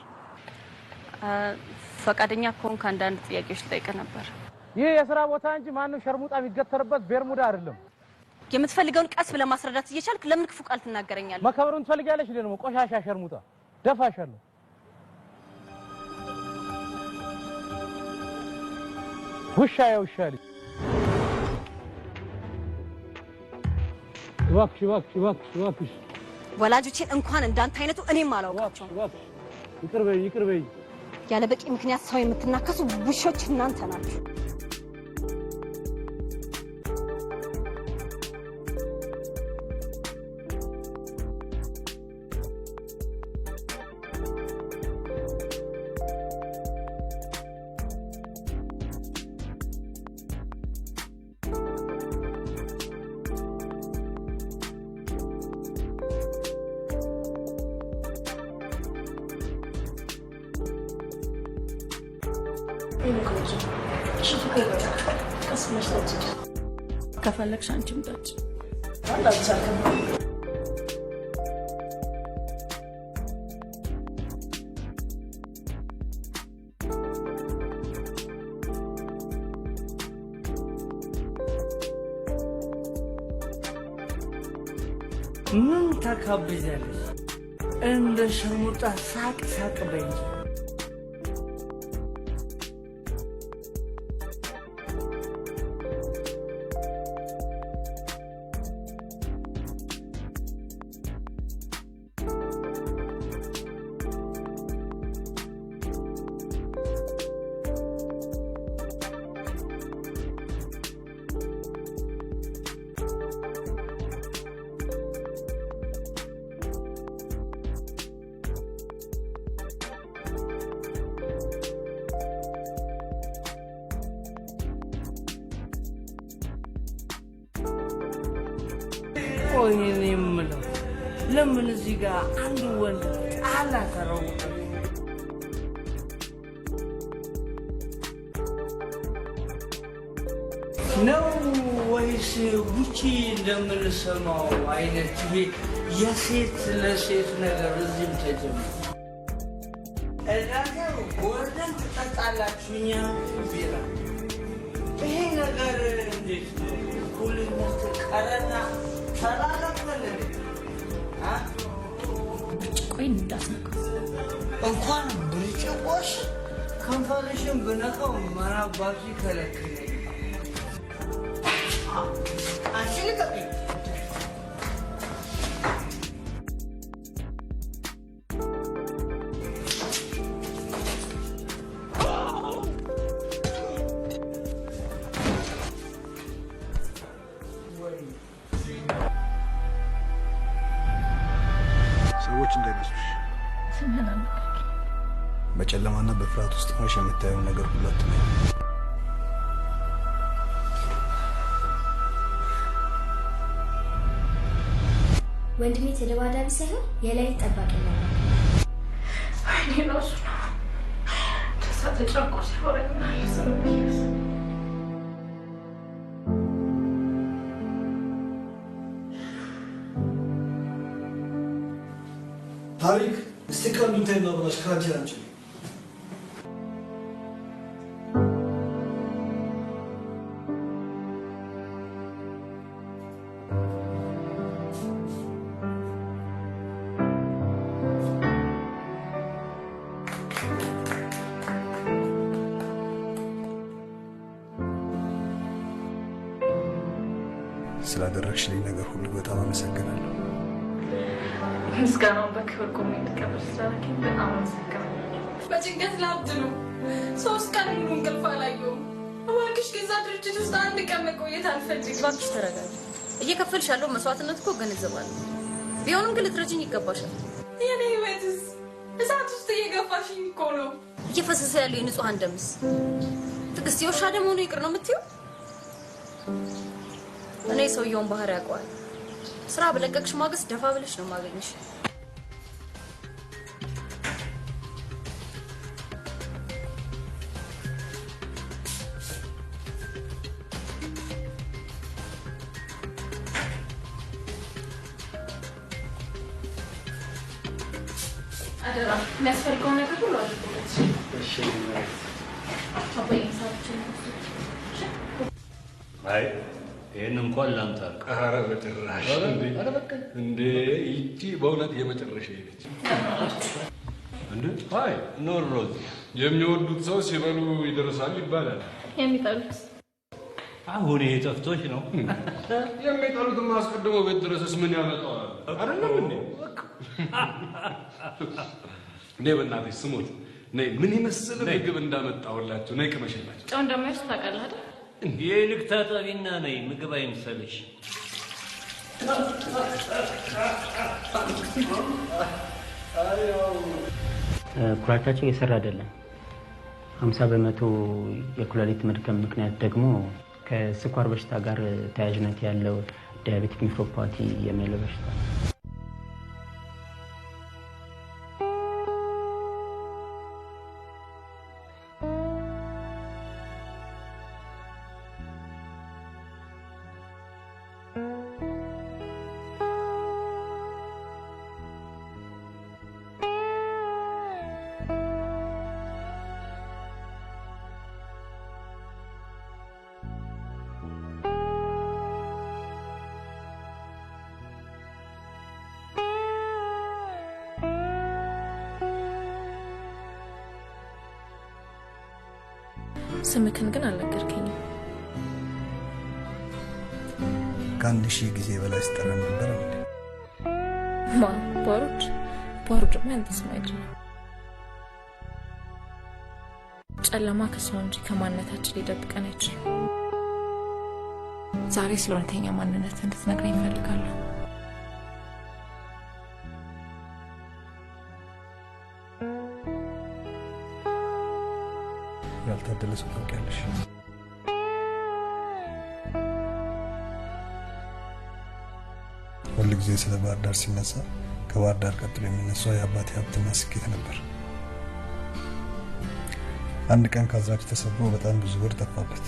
ፈቃደኛ ከሆንክ አንዳንድ ጥያቄዎች ልጠይቅህ ነበር። ይህ የሥራ ቦታ እንጂ ማንም ሸርሙጣ የሚገተርበት ቤርሙዳ አይደለም። የምትፈልገውን ቀስ ብለህ ማስረዳት እየቻልክ ለምን ክፉ ቃል ትናገረኛለህ? መከበሩን ትፈልጊያለሽ? ደግሞ ቆሻሻ ሸርሙጣ ደፋሻለሁ። ውሻ የውሻ ልጅ። እባክሽ እባክሽ እባክሽ እባክሽ። ወላጆቼን እንኳን እንዳንተ አይነቱ እኔም አላውቃቸውም። ይቅር በይ ይቅር በይ። ያለ በቂ ምክንያት ሰው የምትናከሱ ውሾች እናንተ ናችሁ። ከፈለግሽ አንቺም ጠጪ። ምን ተካብጃለሽ? እንደ ሸሙጣ ሳቅ ሳቅ በይ እንጂ። ቆይ እኔ የምለው ለምን እዚህ ጋር አንድ ወንድ ጣላ ተረውጠ ነው ወይስ ጉቺ እንደምንሰማው አይነት የሴት ለሴት ነገር እዚህም ተጀመረ? እናንተ ወርደን ትጠጣላችሁ፣ እኛ ቢራ። ይሄ ነገር እንዴት ነው? እኩልነት ቀረና ተላለፈን። ቆይ እንዳትነካው። እንኳን ብርጭቆሽ ከንፈርሽን ብነካው ምን አባቱ ይከለክለኝ? አንቺ ልቀቂኝ። ሰዎች እንዳይመስሉሽ በጨለማና በፍርሃት ውስጥ ሆነሽ የምታየውን ነገር ሁሉ አትመኝ። ወንድሜ ተደባዳቢ ሳይሆን የላይ ጠባቂ ነው። እኔ ነው እሱ ነው ተጨንቆ ሲሆንና ታሪክ እስቲ ቀልዱን ተይና ብላሽ ከአንቺ አንቺ ስላደረግሽልኝ ነገር ሁሉ በጣም አመሰግናለሁ። ምስጋናውን በክብር ቆሜ እንድቀበል ስላደረግኝ በጣም አመሰግናለሁ። በጭንቀት ላብድ ነው። 3 ቀን ሙሉ እንቅልፍ አላየሁም። እባክሽ ገዛ ድርጅት ውስጥ አንድ ቀን መቆየት አልፈልግም። እባክሽ ተረጋጊ። እየከፈልሽ ያለው መስዋዕትነት እኮ እገነዘባለሁ። ቢሆንም ግን ልትረጂኝ ይገባሻል። የኔ ህይወትስ እሳት ውስጥ እየገፋሽኝ እኮ ነው። እየፈሰሰ ያለው የንጹሐን ደምስ ትዕግስት የውሻ ደም ሆኖ ይቅር ነው የምትይው? እኔ ሰውየውን ባህሪ ያውቀዋል። ስራ በለቀቅሽ ማግስት ደፋ ብለሽ ነው የማገኝሽ። አደራ የሚያስፈልገው ነገር ሁሉ አድርጎለት። እሺ አባዬ ሳብችን አይ ይህን እንኳን ላንተ ኧረ በጭራሽ እንዴ! ይቺ በእውነት የመጨረሻ ነች። እንዴ አይ ኖሮ የሚወዱት ሰው ሲበሉ ይደርሳል ይባላል። የሚጠሉት አሁን ይሄ ጠፍቶሽ ነው። የሚጠሉትም አስቀድሞ ቤት ድረስስ ምን ያመጣዋል? አይደለም እንዴ? ነይ በእናትሽ ስሞት ነይ። ምን ይመስል ምግብ እንዳመጣሁላችሁ ነይ ቅመሽላችሁ። ጨው እንደማይወስድ ታውቃለህ አይደል? የልክ ታጠቢና ነይ፣ ምግብ አይምሰልሽ። ኩላሊታችን እየሰራ አይደለም። 50 በመቶ የኩላሊት መድከም ምክንያት ደግሞ ከስኳር በሽታ ጋር ተያያዥነት ያለው ዲያቤቲክ ኒፍሮፓቲ የሚለው በሽታ ነው። ስምክን ግን አልነገርከኝም። ከአንድ ሺህ ጊዜ በላይ ስጠራ ነበር እንዴ? ማ ባሩድ ያንተ ስም አይደለም። ጨለማ ከሰው እንጂ ከማንነታችን ሊደብቀን አይችልም። ዛሬ ስለ እውነተኛ ማንነት እንድትነግረኝ እፈልጋለሁ። ያልታደለ ሰው ታውቂያለሽ። ሁል ጊዜ ስለ ባህር ዳር ሲነሳ ከባህር ዳር ቀጥሎ የሚነሳው የአባቴ ሀብትና ስኬት ነበር። አንድ ቀን ካዛች ተሰብሮ በጣም ብዙ ብር ጠፋበት።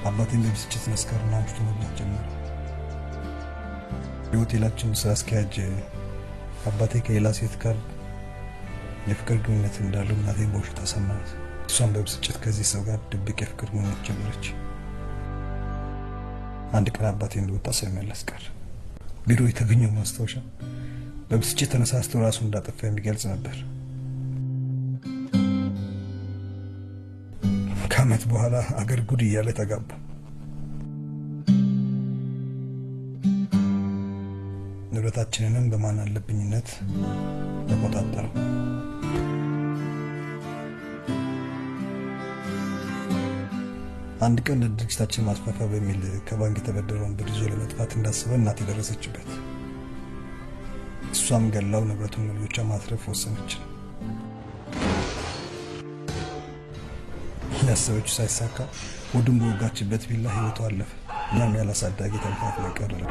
አባቴን በብስጭት መስከርና አምሽቶ መብላት ጀመረ። የሆቴላችን ስራ አስኪያጅ አባቴ ከሌላ ሴት ጋር የፍቅር ግንኙነት እንዳለው እናቴን በውሸት አሰማት። እሷም በብስጭት ከዚህ ሰው ጋር ድብቅ የፍቅር ግንኙነት ጀመረች። አንድ ቀን አባቴ እንደወጣ ሳይመለስ ቀረ። ቢሮ የተገኘው ማስታወሻ በብስጭት ተነሳስቶ ራሱን እንዳጠፋ የሚገልጽ ነበር። ከዓመት በኋላ አገር ጉድ እያለ ተጋባ። ንብረታችንንም በማን አለብኝነት ተቆጣጠረው። አንድ ቀን ለድርጅታችን ማስፋፋያ በሚል ከባንክ የተበደረውን ብር ይዞ ለመጥፋት እንዳሰበ እናቴ ደረሰችበት። እሷም ገላው ንብረቱን ለልጆቿ ማትረፍ ወሰነች። ያሰበችው ሳይሳካ ሆዱን በወጋችበት ቢላ ህይወቱ አለፈ። እኛም ያላሳዳጊ ተንፋፍለን ቀረን።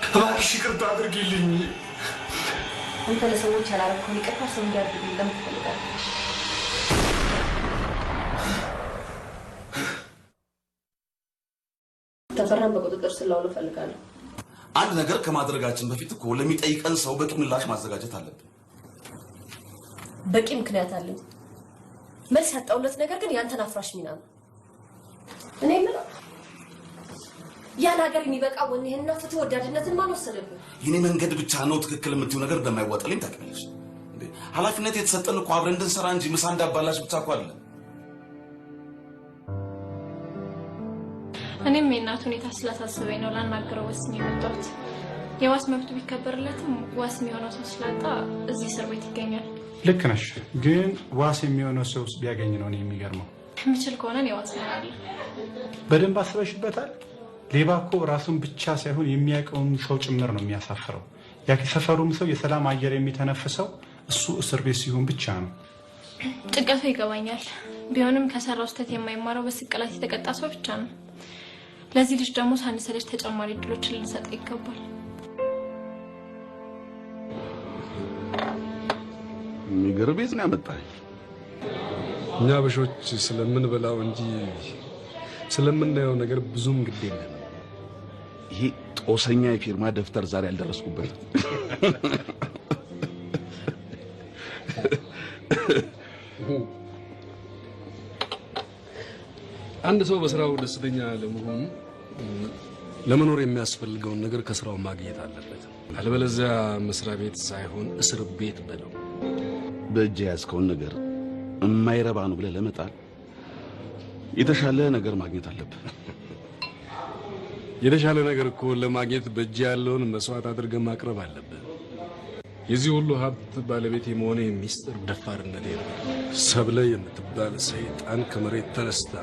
እባክሽ ይቅርታ አድርጊልኝ። አንተ ለሰዎች ያላረከውን ይቅርታ ሰው እንዲያደርግልኝ ለምን ትፈልጋለህ? ተፈራን በቁጥጥር ስር ላውለው እፈልጋለሁ። አንድ ነገር ከማድረጋችን በፊት እኮ ለሚጠይቀን ሰው በቂ ምላሽ ማዘጋጀት አለብን። በቂ ምክንያት አለኝ። መልስ ያጣውለት ነገር ግን ያንተን አፍራሽ ሚና ነው። እኔ የምለው ያን ሀገር የሚበቃ ወኔህና ፍትህ ወዳድነትን ማን ወሰደብህ? የኔ መንገድ ብቻ ነው ትክክል የምትይው ነገር እንደማይዋጥልኝ ታውቂያለሽ። ኃላፊነት የተሰጠን እኮ አብረን እንድንሰራ እንጂ ምሳ እንዳባላሽ ብቻ እኮ አይደለም። እኔም የእናቱ ሁኔታ ስላሳሰበኝ ነው ላናገረው ወስኜ የመጣሁት። የዋስ መብቱ ቢከበርለትም ዋስ የሚሆነው ሰው ስላጣ እዚህ እስር ቤት ይገኛል። ልክ ነሽ፣ ግን ዋስ የሚሆነው ሰው ቢያገኝ ነው የሚገርመው። የምችል ከሆነ እኔ ዋስ እሆናለሁ። በደንብ አስበሽበታል? ሌባ እኮ ራሱን ብቻ ሳይሆን የሚያውቀውን ሰው ጭምር ነው የሚያሳፍረው። የሰፈሩም ሰው የሰላም አየር የሚተነፍሰው እሱ እስር ቤት ሲሆን ብቻ ነው። ጭንቀቱ ይገባኛል። ቢሆንም ከሰራው ስህተት የማይማረው በስቅላት የተቀጣ ሰው ብቻ ነው። ለዚህ ልጅ ደግሞ ሳንሰለች ተጨማሪ እድሎችን ልንሰጠው ይገባል። የሚገርም ቤት ነው ያመጣኝ። እኛ አበሾች ስለምንበላው እንጂ ስለምናየው ነገር ብዙም ግድ የለም። ይሄ ጦሰኛ የፊርማ ደፍተር ዛሬ ያልደረስኩበት። አንድ ሰው በስራው ደስተኛ ለመሆኑ ለመኖር የሚያስፈልገውን ነገር ከስራው ማግኘት አለበት። አለበለዚያ መስሪያ ቤት ሳይሆን እስር ቤት በለው። በእጅ ያዝከውን ነገር የማይረባ ነው ብለህ ለመጣል የተሻለ ነገር ማግኘት አለብህ። የተሻለ ነገር እኮ ለማግኘት በእጅ ያለውን መስዋዕት አድርገህ ማቅረብ አለብህ። የዚህ ሁሉ ሀብት ባለቤት የመሆነ ሚስጥር ደፋርነቴ ነው። ሰብለ የምትባል ሰይጣን ከመሬት ተነስታ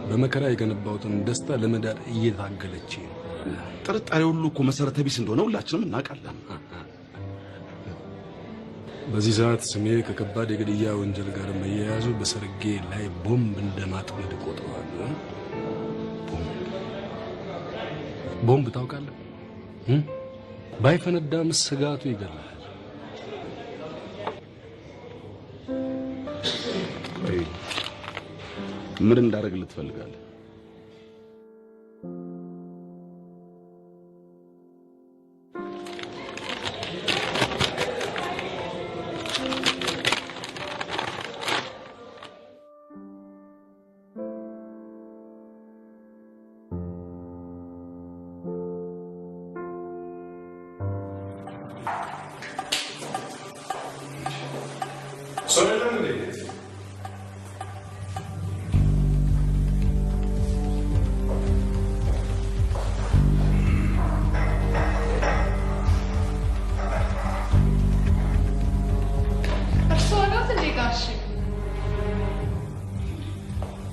በመከራ የገነባሁትን ደስታ ለመዳር እየታገለች ነው። ጥርጣሬ ሁሉ እኮ መሰረተ ቢስ እንደሆነ ሁላችንም እናውቃለን። በዚህ ሰዓት ስሜ ከከባድ የግድያ ወንጀል ጋር መያያዙ በሰርጌ ላይ ቦምብ እንደማጥመድ ቆጥረዋለሁ። ቦምብ ታውቃለህ? ባይፈነዳም ስጋቱ ይገላል። ምን እንዳደርግልህ ትፈልጋለህ?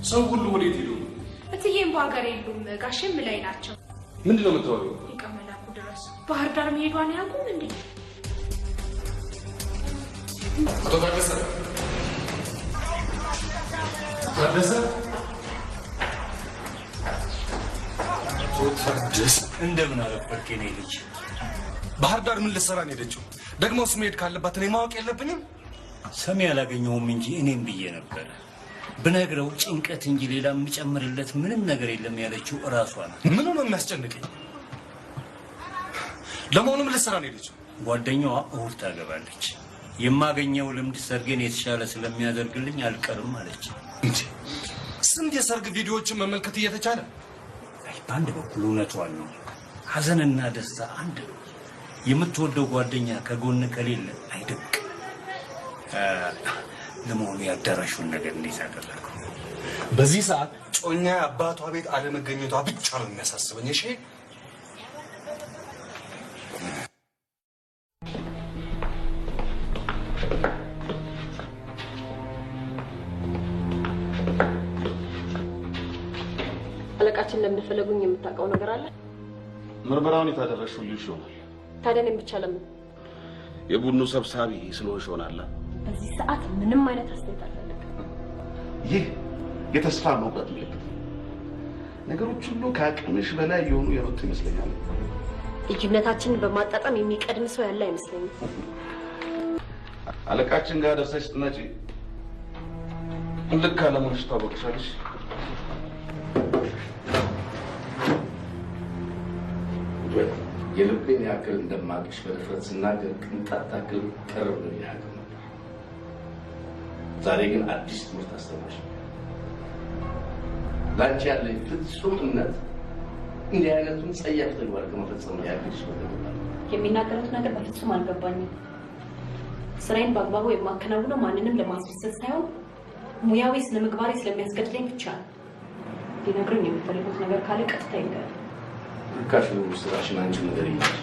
ሰው ሁሉ ወዴት ሄዱ? እትዬም በሀገር የሉም። ጋሼም ላይ ናቸው። ምንድን ነው የምታወሪው? ይቀመላኩ ድረስ ባህር ዳር መሄዷን ያውቁም እንዴ? አቶ ታደሰ ታደሰ እንደምን አረፈርክ የኔ ልጅ? ባህር ዳር ምን ልትሰራ ነው ሄደችው? ደግሞስ መሄድ ካለባት እኔ ማወቅ የለብኝም? ሰሚ አላገኘሁም እንጂ እኔም ብዬ ነበር። ብነግረው ጭንቀት እንጂ ሌላ የሚጨምርለት ምንም ነገር የለም ያለችው እራሷ ናት። ምኑ ነው የሚያስጨንቀኝ? ለመሆኑ ምን ልትሰራ ነው ሄደችው? ጓደኛዋ እሑድ ታገባለች። የማገኘው ልምድ ሰርጌን የተሻለ ስለሚያደርግልኝ አልቀርም አለች። ስንት የሰርግ ቪዲዮዎችን መመልከት እየተቻለ፣ በአንድ በኩል እውነቷን ነው። ሐዘንና ደስታ አንድ ነው። የምትወደው ጓደኛ ከጎን ከሌለ አይደንቅ። ለመሆኑ ያዳራሹን ነገር እንዴት አደረገው? በዚህ ሰዓት ጮኛ አባቷ ቤት አለመገኘቷ ብቻ ነው የሚያሳስበኝ። እሺ አለቃችን ለምን ፈለጉኝ የምታውቀው ነገር አለ? ምርመራውን የታደረሽው ልጅ ይሆናል። ታዲያ እኔም ብቻ ለምን? የቡድኑ ሰብሳቢ ስለሆንሽ ይሆናል። በዚህ ሰዓት ምንም አይነት አስተያየት አልፈልግም። ይህ የተስፋ መቁረጥ ምልክት። ነገሮች ሁሉ ከአቅምሽ በላይ የሆኑ የመጡ ይመስለኛል። ልጅነታችንን በማጣጣም የሚቀድም ሰው ያለ አይመስለኝም። አለቃችን ጋር ደርሰሽ ስትመጪ ልክ አለመሆንሽ ታወቅሻለሽ። የልቤን ያክል እንደማቅሽ በድፍረት ስናገር ቅንጣት ታክል ቅርብ ነው ያለው። ዛሬ ግን አዲስ ትምህርት አስተማርሽ። ላንቺ ያለኝ ፍጹም እምነት እንዲህ አይነቱን ጸያፍ ተግባር ከመፈጸም ያግድሽ በተባለ የሚናገሩት ነገር በፍጹም አልገባኝም። ስራዬን በአግባቡ የማከናውነው ማንንም ለማስደሰት ሳይሆን ሙያዊ ስነ ምግባሬ ስለሚያስገድደኝ ብቻ ነው። ሊነግሩኝ የሚፈልጉት ነገር ካለ ቀጥታ ይንገር። ርካሽ ነው ስራሽን አንቺ ነገር ይላል።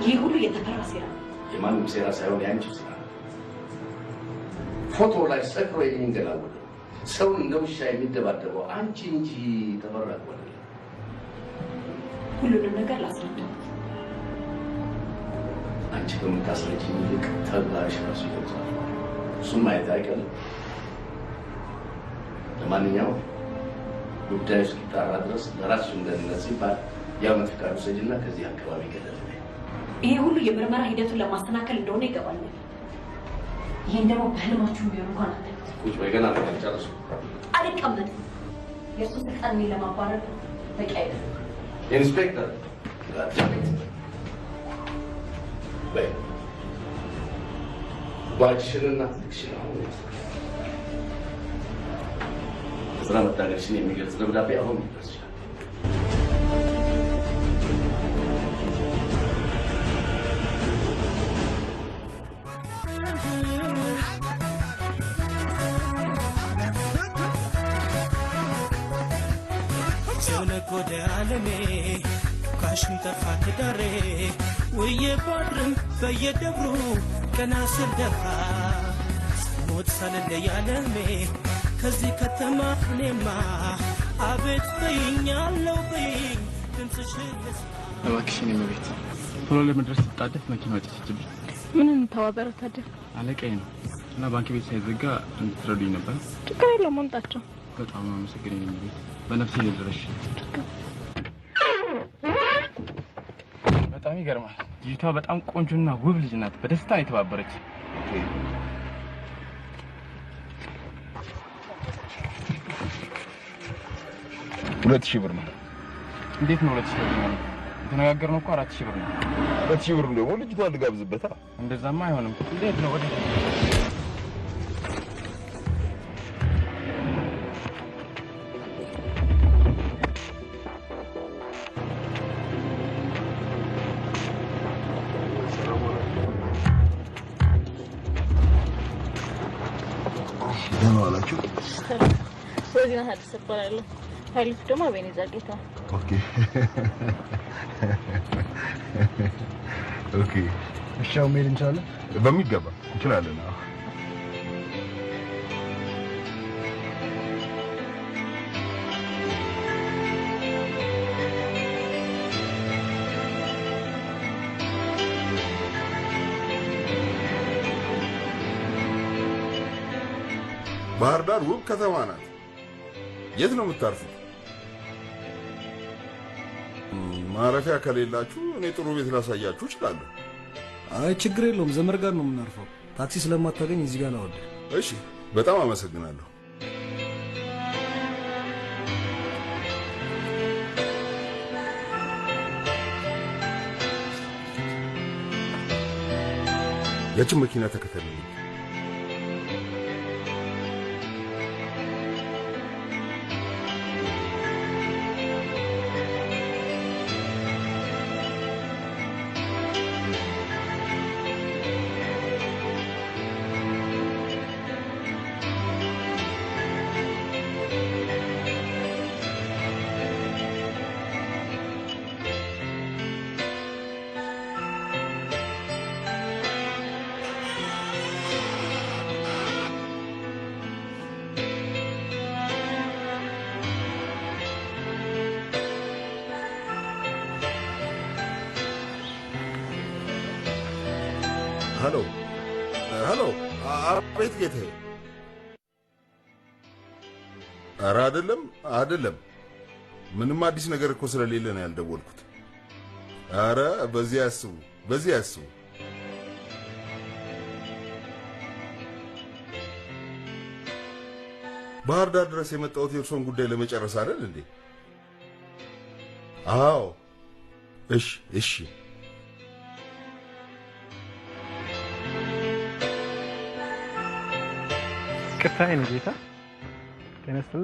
ይህ ሁሉ የተፈራ ሴራ ነው። የማንም ሴራ ሳይሆን የአንቺ ሴራ ነው። ፎቶ ላይ ሰክሮ የሚንገላወደው ሰውን እንደ ውሻ የሚደባደበው አንቺ እንጂ ተፈራ አይደለም። ሁሉንም ነገር ላስረዳው። አንቺ ከምታስረጂኝ ይልቅ ተግባርሽ ራሱ ይገልጻል። እሱም ማየት አይቀርም። ለማንኛውም ጉዳዩ እስኪጣራ ድረስ ለራስሽ ደህንነት ሲባል የዓመት ፍቃድ ውሰጂና ከዚህ አካባቢ ገደል ነይ። ይሄ ሁሉ የምርመራ ሂደቱን ለማስተካከል እንደሆነ ይገባኛል። ይሄን ደግሞ በህልማችሁ ቢሆን እንኳን አለ ቁጭ በይ፣ ገና ጨርሱ። አልቀመጥም። የእሱ ስልጣን እኔን ለማባረር በቂ አይደለም። ኢንስፔክተር በይ ባልሽንና ልክሽን አሁን ስራ መታገርሽን የሚገልጽ ደብዳቤ አሁን ይደርስሻል። የነጎደ ዓለሜ ካሽን ጠፋ ትዳሬ ውዬ ባድርም በየደብሩ ቀና ስልደፋ ሞት ሳልለይ ዓለሜ ከዚህ ከተማ እኔማ አቤት በይኛለው በይኝ ድምፅሽ እባክሽን የመቤት ቶሎ ለመድረስ ስጣደፍ መኪና ወጥችብኝ ምን እንተባበረው ታዲያ? አለቃዬ ነው እና ባንክ ቤት ሳይዘጋ እንድትረዱኝ ነበር። ችግር የለውም መምጣቸው። በጣም አመሰግናለሁ የመቤት በነፍሴ ልድረሽ። በጣም ይገርማል። ልጅቷ በጣም ቆንጆና ውብ ልጅ ናት። በደስታ ነው የተባበረች። ሁለት ሺህ ብር ነው። እንዴት ነው 2000 ብር ነው? የተነጋገርነው እኮ 4000 ብር ነው። 2000 ብር ደግሞ ልጅቷን ልጋብዝበታ። እንደዛማ አይሆንም። እንዴት ነው ወደ ደህና ዋላችሁ። ወዲና ሀዲስ እባላለሁ። ኃይሉ ደግሞ አቤኔዘር ጌታ። ኦኬ ኦኬ። እሺ አሁን መሄድ እንችላለን? በሚገባ እንችላለን። ባህር ዳር ውብ ከተማ ናት። የት ነው የምታርፉት? ማረፊያ ከሌላችሁ እኔ ጥሩ ቤት ላሳያችሁ እችላለሁ። አይ ችግር የለውም፣ ዘመድ ጋር ነው የምናርፈው። ታክሲ ስለማታገኝ እዚህ ጋር ላወርድ። እሺ፣ በጣም አመሰግናለሁ። ያችን መኪና ተከተለኝ። ሄሎ ሄሎ፣ አቤት ጌታዬ። ኧረ አይደለም አይደለም፣ ምንም አዲስ ነገር እኮ ስለሌለ ነው ያልደወልኩት። ኧረ በዚህ ያስቡ፣ በዚህ ያስቡ። ባህር ዳር ድረስ የመጣሁት የእርሶን ጉዳይ ለመጨረስ አይደል እንዴ? አዎ። እሺ እሺ። ቅርታዬን ጌታ ተነስተው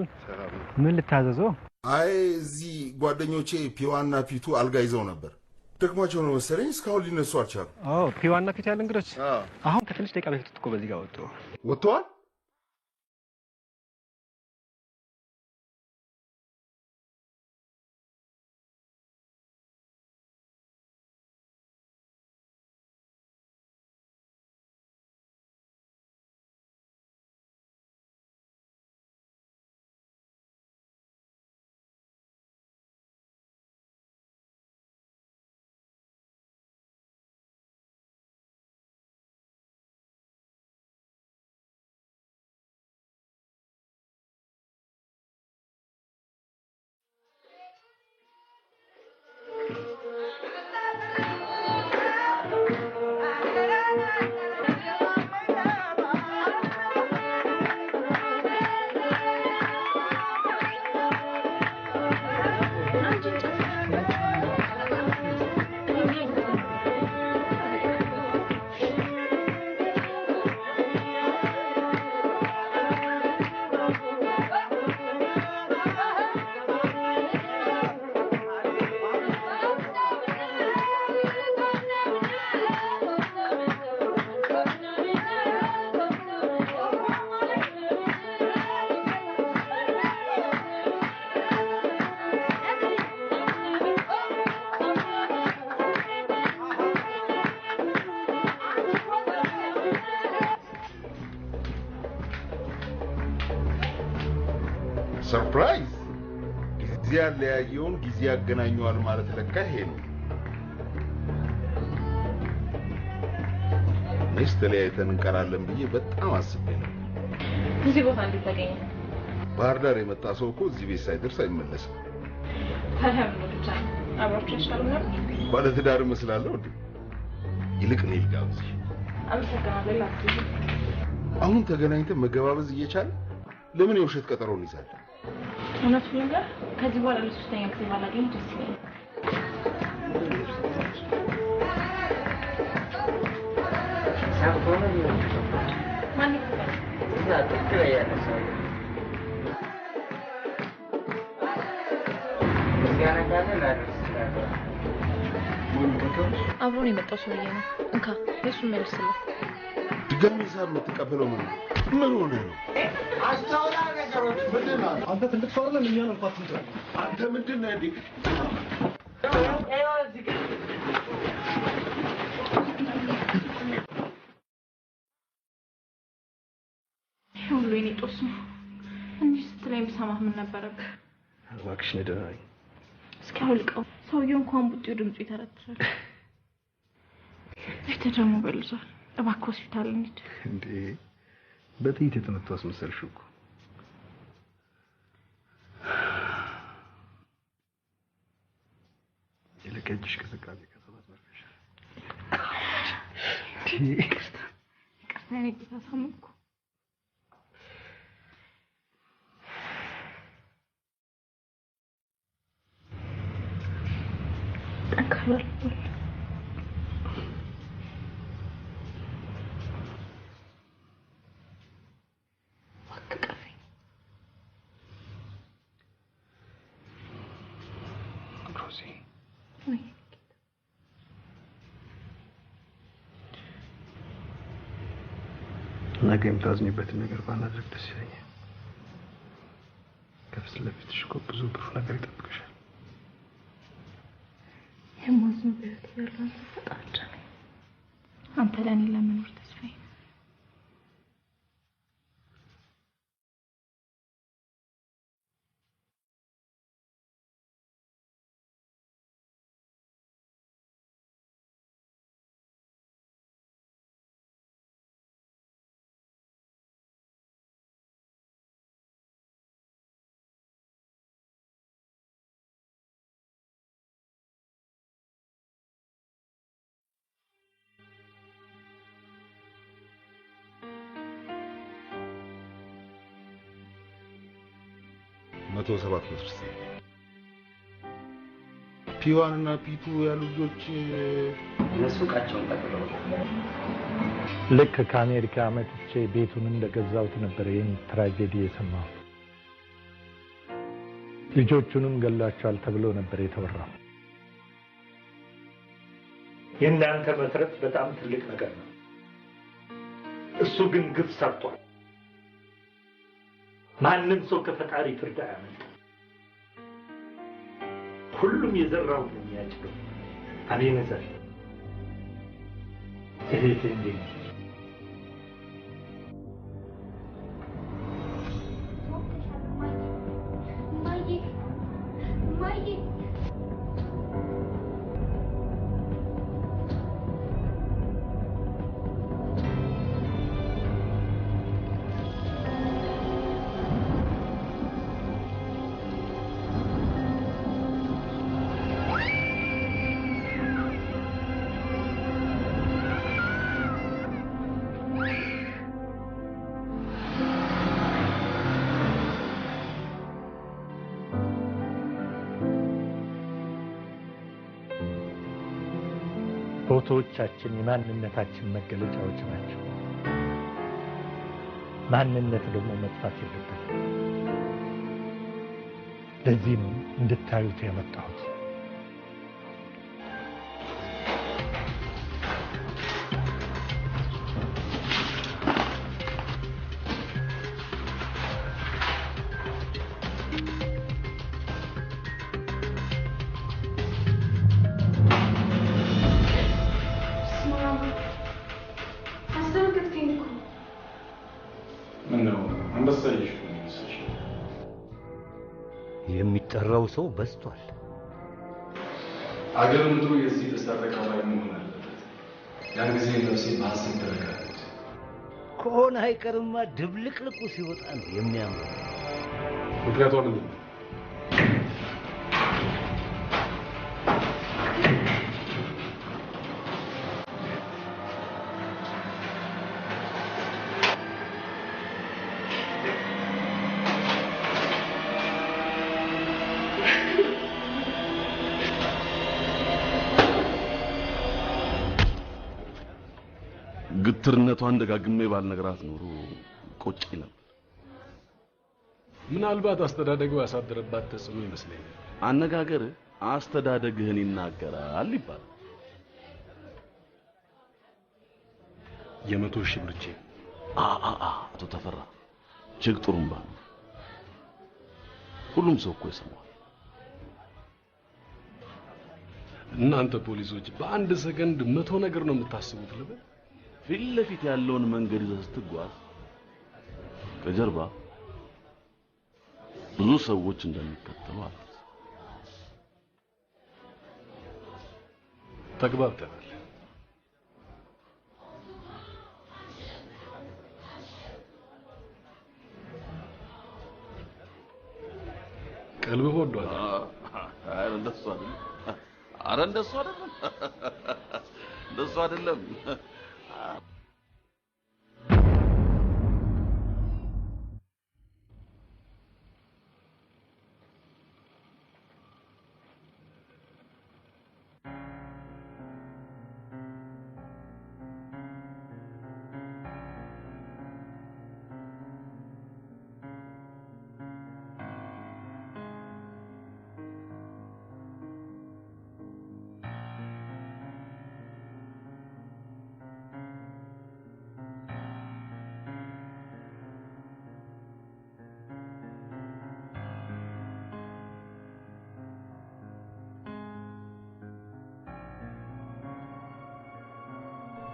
ምን ልታዘዘው? አይ እዚህ ጓደኞቼ ፒዋና ፒቱ አልጋ ይዘው ነበር። ደክሟቸው ነው መሰለኝ እስካሁን ሊነሱ አልቻሉ። ፒዋና ፒቱ ያለ እንግዶች አሁን ከትንሽ ደቂቃ በፊት እኮ በዚህ ጋር ወጥተዋል። ሰርፕራይዝ ጊዜ ያለያየውን ጊዜ ያገናኘዋል ማለት ለካ ይሄ ነው። እኔስ ተለያይተን እንቀራለን ብዬ በጣም አስቤ ነው። እዚህ ቦታ እንዴት ተገኘ? ባህር ዳር የመጣ ሰው እኮ እዚህ ቤት ሳይደርስ አይመለስም። ታዲያ ምን ብቻ አብራችሁ ይሻላል ነበር? ባለትዳር እመስላለሁ እንዴ? ይልቅ እኔ ልጋብዝሽ። አመሰግናለሁ። ላክልኝ። አሁን ተገናኝተን መገባበዝ እየቻለ ለምን የውሸት ቀጠሮ እንይዛለን? እውነቱን ነገር ከዚህ በኋላ ለሶስተኛ ጊዜ ባላገኝ ደስ ይለኛል። ማን ይፈታል? አብሮን የመጣው ሰውዬ ነው። እንካ የእሱን መልስልህ። ድጋሚ ሂሳብ የምትቀበለው ምን ሆነ ነው? አስተውላ ነገሮች ምንድን ነው? አንተ ትልቅ ሰው አይደለም እኛን እንኳን ትምጣ። አንተ ምንድን ነህ እንዴ? ሁሉ የኔ ጦስ ነው። እንዲህ ስትለኝ ብሰማህ ምን ነበረብህ? እባክሽ ደህና ነኝ። እስኪ አውልቀው። ሰውዬው እንኳን ቡጢው ድምፁ ይተረትራል። ፊትህ ደግሞ በልዟል። እባክህ ሆስፒታል እንሂድ። እንዴ በጥይት የተመቱ አስመሰልሽው እኮ። ይልቅ እጅሽ ቅዝቃዜ ከተባት መርፈሻ። ይቅርታ የኔ ጌታ ሳምንኩ። ጠንካራ ነገ የምታዝኝበትን ነገር ባናደርግ ደስ ይለኛል። ከፊት ለፊትሽ እኮ ብዙ ብሩ ነገር ይጠብቅሻል። የማዝነው በህይወት ያለው አንተ ፈጣሪ ነህ። አንተ ለእኔ ለመኖር ተስፋዬ ነህ። መቶ ሰባት ብር ፒዋን እና ፒቱ ያሉ ልጆች እነሱ ቃቸውን ቀጥለው ልክ ከአሜሪካ መጥቼ ቤቱን እንደገዛሁት ነበር ይህን ትራጀዲ የሰማሁት። ልጆቹንም ገላቸዋል ተብሎ ነበር የተወራው። የእናንተ መትረፍ በጣም ትልቅ ነገር ነው። እሱ ግን ግፍ ሰርቷል። ማንም ሰው ከፈጣሪ ፍርድ አያመልጥም። ሁሉም የዘራውን ነው የሚያጭደው። አቤነዘር እህቴ እንዴት ነች? ፎቶዎቻችን የማንነታችን መገለጫዎች ናቸው። ማንነት ደግሞ መጥፋት የለበትም። ለዚህ ነው እንድታዩት ያመጣሁት። የሚጠራው ሰው በዝቷል። አገር ምድሩ የዚህ ደስታ ተካፋይ መሆን አለበት። ያን ጊዜ ነፍሴ በሐሴት ትረካለች። ከሆነ አይቀርማ ድብልቅልቁ ሲወጣ ነው የሚያምረው። ምክንያቷ ምንድን ነው? ግትርነቷን ደጋግሜ ባልነግራት ኖሮ ቆጨኝ ነበር። ምናልባት አስተዳደጉ ያሳደረባት ተጽዕኖ ይመስለኛል። አነጋገር አስተዳደግህን ይናገራል ይባላል። የ100 ሺህ ብር ቼክ አቶ ተፈራ ቼክ ጥሩምባ ነው። ሁሉም ሰው እኮ ይሰማዋል። እናንተ ፖሊሶች በአንድ ሰከንድ 100 ነገር ነው የምታስቡት ልበል? ፊት ለፊት ያለውን መንገድ ይዘህ ስትጓዝ ከጀርባ ብዙ ሰዎች እንደሚከተሉ አለ። ተግባብተናል። ቀልብህ ወዷል። አረ እንደሱ አይደለም። አረ እንደሱ አይደለም። እንደሱ አይደለም።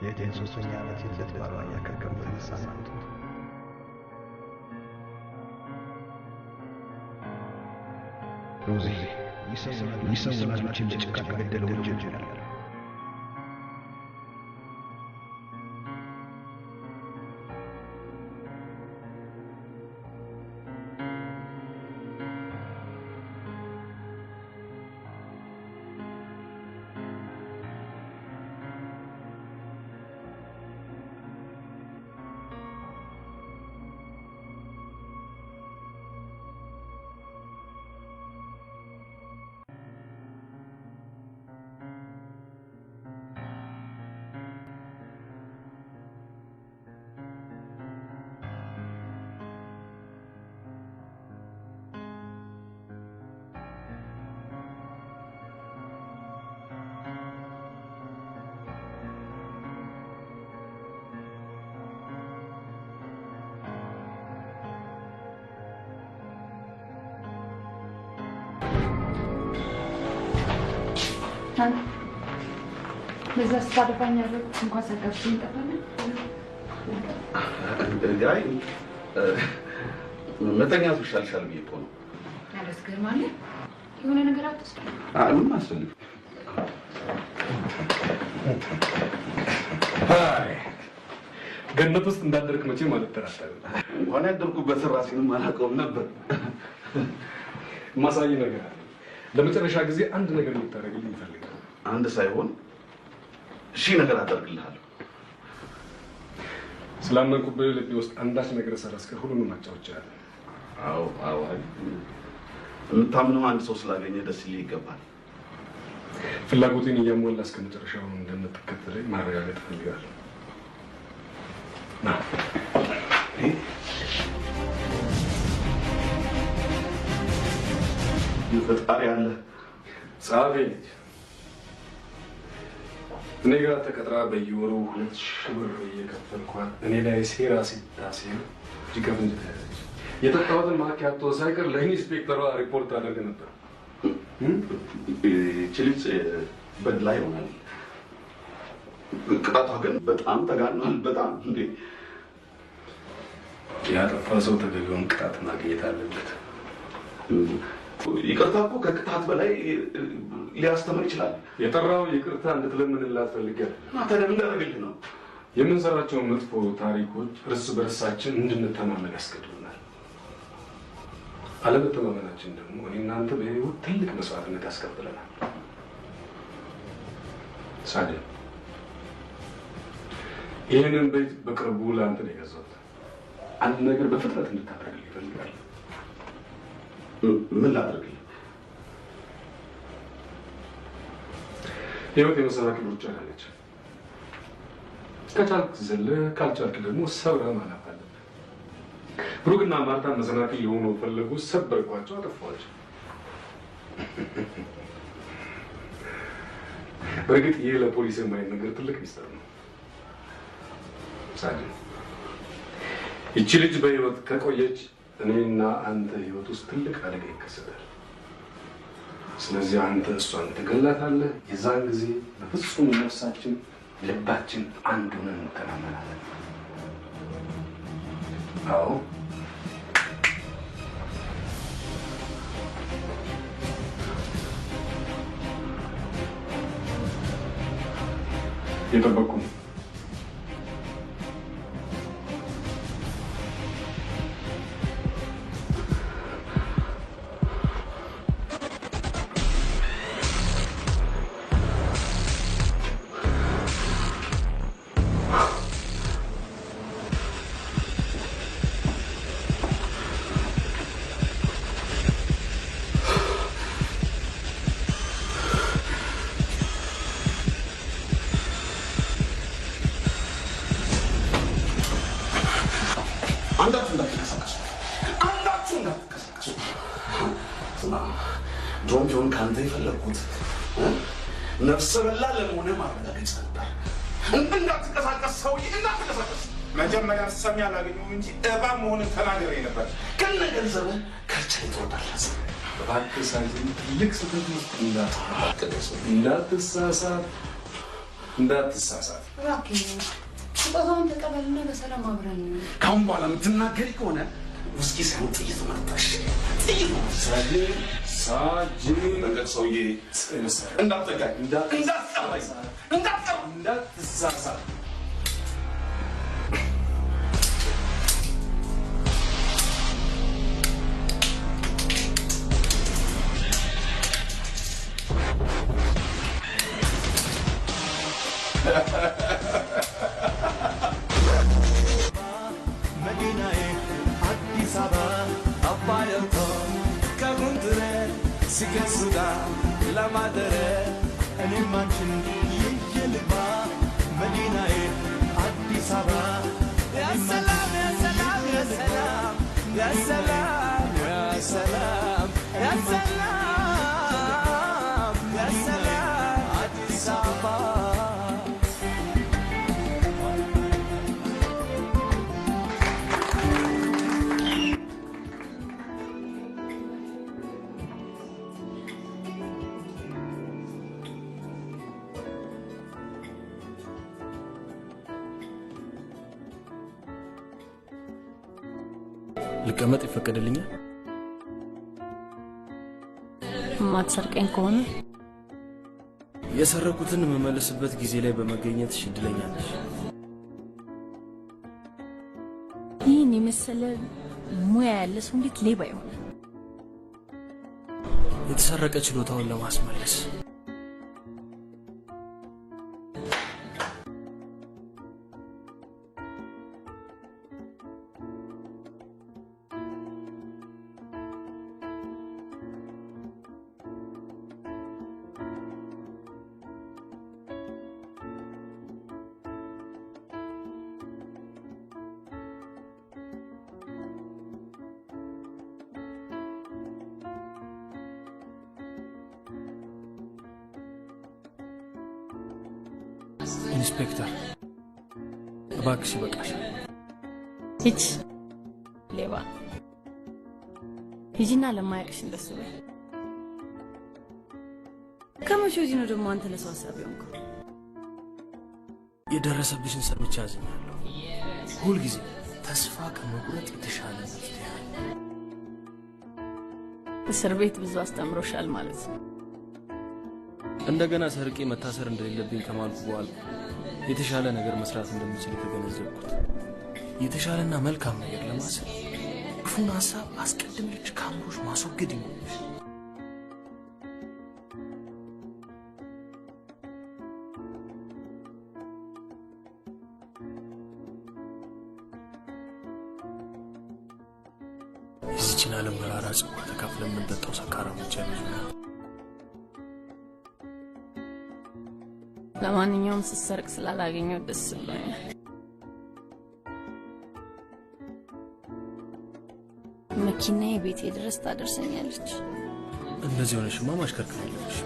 የቴን 3ኛ ዓመት የልደት በዓሏን እያከበርን በተነሳንበት ሮዚ ይሰው ወላጆችን በጭካኔ የገደለ ወንጀል ነው። ለዛ ስታደፋኝ ያለኩት እንኳን ሳጋብኝ ጠፋለ። አይ መተኛቱ ይሻልሻል ብዬ እኮ ነው። ያለስገርማለ የሆነ ነገር አትስጥ። ምን ማስፈልግ? አይ ገነት ውስጥ እንዳደርክ መቼ ማለት ተራታለ። እንኳን ያደርኩበት ራሴንም አላውቀውም ነበር። ማሳይ ነገር አለ። ለመጨረሻ ጊዜ አንድ ነገር እንድታደርግልኝ እፈልጋለሁ። አንድ ሳይሆን ሺህ ነገር አደርግልሃለሁ። ስላመንኩብህ ልቤ ውስጥ አንዳች ነገር ሳላስቀር ሁሉንም አጫውቻለሁ። አዎ የምታምነው አንድ ሰው ስላገኘ ደስ ይልህ ይገባል። ፍላጎቴን እያሟላ እስከ መጨረሻው እንደምትከተለኝ ማረጋገጥ እፈልጋለሁ። ና ፈጣሪ አለ። ጸሐፊ ነች። እኔ ጋር ተቀጥራ በየወሩ 2,000 ብር እየከፈልኳት እኔ ላይ ሴራ ሲታሴር እጅ ከፍንጅ ተያዘች። የጠጣሁትን ማኪያቶ ሳይቀር ለኢንስፔክተሯ ሪፖርት አደርግ ነበር። ይህች ልጅ በድላ ይሆናል። ቅጣቷ ግን በጣም ተጋኗል። በጣም እንዴ! ያጠፋ ሰው ተገቢውን ቅጣት ማግኘት አለበት። ይቅርታ እኮ ከቅጣት በላይ ሊያስተምር ይችላል። የጠራው ይቅርታ እንድትለምንላት ፈልጋለሁ። ታዲያ ምን ላደርግልህ ነው? የምንሰራቸው መጥፎ ታሪኮች እርስ በርሳችን እንድንተማመን ያስገድሉናል። አለመተማመናችን ደግሞ እኔ እናንተ በህይወት ትልቅ መስዋዕትነት ያስከፍለናል። ሳዲያ ይህንን ቤት በቅርቡ ለአንተ ነው የገዛሁት። አንድ ነገር በፍጥነት እንድታደርግልኝ እፈልጋለሁ። ምን ላደርግልህ? ህይወት የመሰናክል ሩጫ አለች። ከቻልክ ዘለህ፣ ካልቻልክ ደግሞ ሰብረህ ማለፍ አለብህ። ብሩክና ማርታ መሰናክል የሆኑ ፈለጉ፣ ሰበርኳቸው፣ አጠፋኋቸው። በእርግጥ ይህ ለፖሊስ የማይነገር ትልቅ ሚስጥር ነው። ሳዲ፣ ይቺ ልጅ በህይወት ከቆየች እኔና አንተ ህይወት ውስጥ ትልቅ አደጋ ይከሰታል። ስለዚህ አንተ እሷን ትገላታለህ። የዛን ጊዜ በፍጹም ነፍሳችን ልባችን አንድ ሆነን እንተማመናለን። አዎ የጠበቁ ነው። አንዳችሁ እንዳትንቀሳቀሱ፣ አንዳችሁ እንዳትንቀሳቀሱ። ስማ፣ ድሮም ቢሆን ከአንተ የፈለግኩት ነፍሰ በላ ለመሆነ ማረጋገጫ ነበር። እንዳትንቀሳቀስ ሰውዬ፣ እንዳትንቀሳቀስ። መጀመሪያ ሰሚ አላገኘሁም እንጂ እባብ መሆንን ተናግሬ ነበር። ከነ ገንዘብህ ከርቻይ ትወጣለህ። እባክህ ሳይሆን ትልቅ ስህተት ውስጥ እንዳትሳሳት፣ እንዳትሳሳት። እባክህ ስጦታውን ተቀበልና በሰላም አብረን። ካሁን በኋላ የምትናገሪ ከሆነ ውስኪ ሳይሆን ጥይት መርጠሽ ጥይት ሳጂ ሳጂ ነገር ሰውዬ እንዳትጠጋኝ፣ እንዳትጠራኝ፣ እንዳትሳሳት። መዲናዬ አዲስ አበባ አባየቶ ከጉንትሬ ሲገሱዳ ለማደረ እኔም አንቺን ይዤ ልግባ መዲናዬ አዲስ አበባ ያሰላም ያሰላም ያሰላም ያሰላም ያሰላም ያሰላም ያሰላም አዲስ አበባ ልቀመጥ ይፈቀድልኛል? ማትሰርቀኝ ከሆነ የሰረኩትን የምመልስበት ጊዜ ላይ በመገኘት እድለኛ ነሽ። ይህን የመሰለ ሙያ ያለ ሰው እንዴት ሌባ ይሆናል? የተሰረቀ ችሎታውን ለማስመለስ ኢንስፔክተር እባክሽ ይበቃሻል። ሂጂ ሌባ፣ ሂጂና ለማያውቅሽ እንደሱ በይ። ከመቼ ወዲህ ነው ደግሞ አንተ ለሰው ሀሳቢ ሆንኩ? የደረሰብሽን ሰምቼ አዝኛለሁ። ሁልጊዜ ተስፋ ከመቁረጥ የተሻለ መፍትሄ አለ። እስር ቤት ብዙ አስተምሮሻል ማለት ነው። እንደገና ሰርቄ መታሰር እንደሌለብኝ ከማልኩ በኋላ የተሻለ ነገር መስራት እንደምችል የተገነዘብኩት የተሻለና መልካም ነገር ለማሰብ ክፉን ሀሳብ አስቀድመሽ ከአእምሮሽ ማስወገድ ይኖርሽ። የዚችን ዓለም መራራ ጽዋ ተካፍለን የምንጠጣው ሰካራሞች አይበዙም። ለማንኛውም ስትሰርቅ ስላላገኘው ደስ ብሎኛል። መኪናዬ ቤቴ ድረስ ታደርሰኛለች። እንደዚህ ሆነሽማ ማሽከርከር የለብሽ።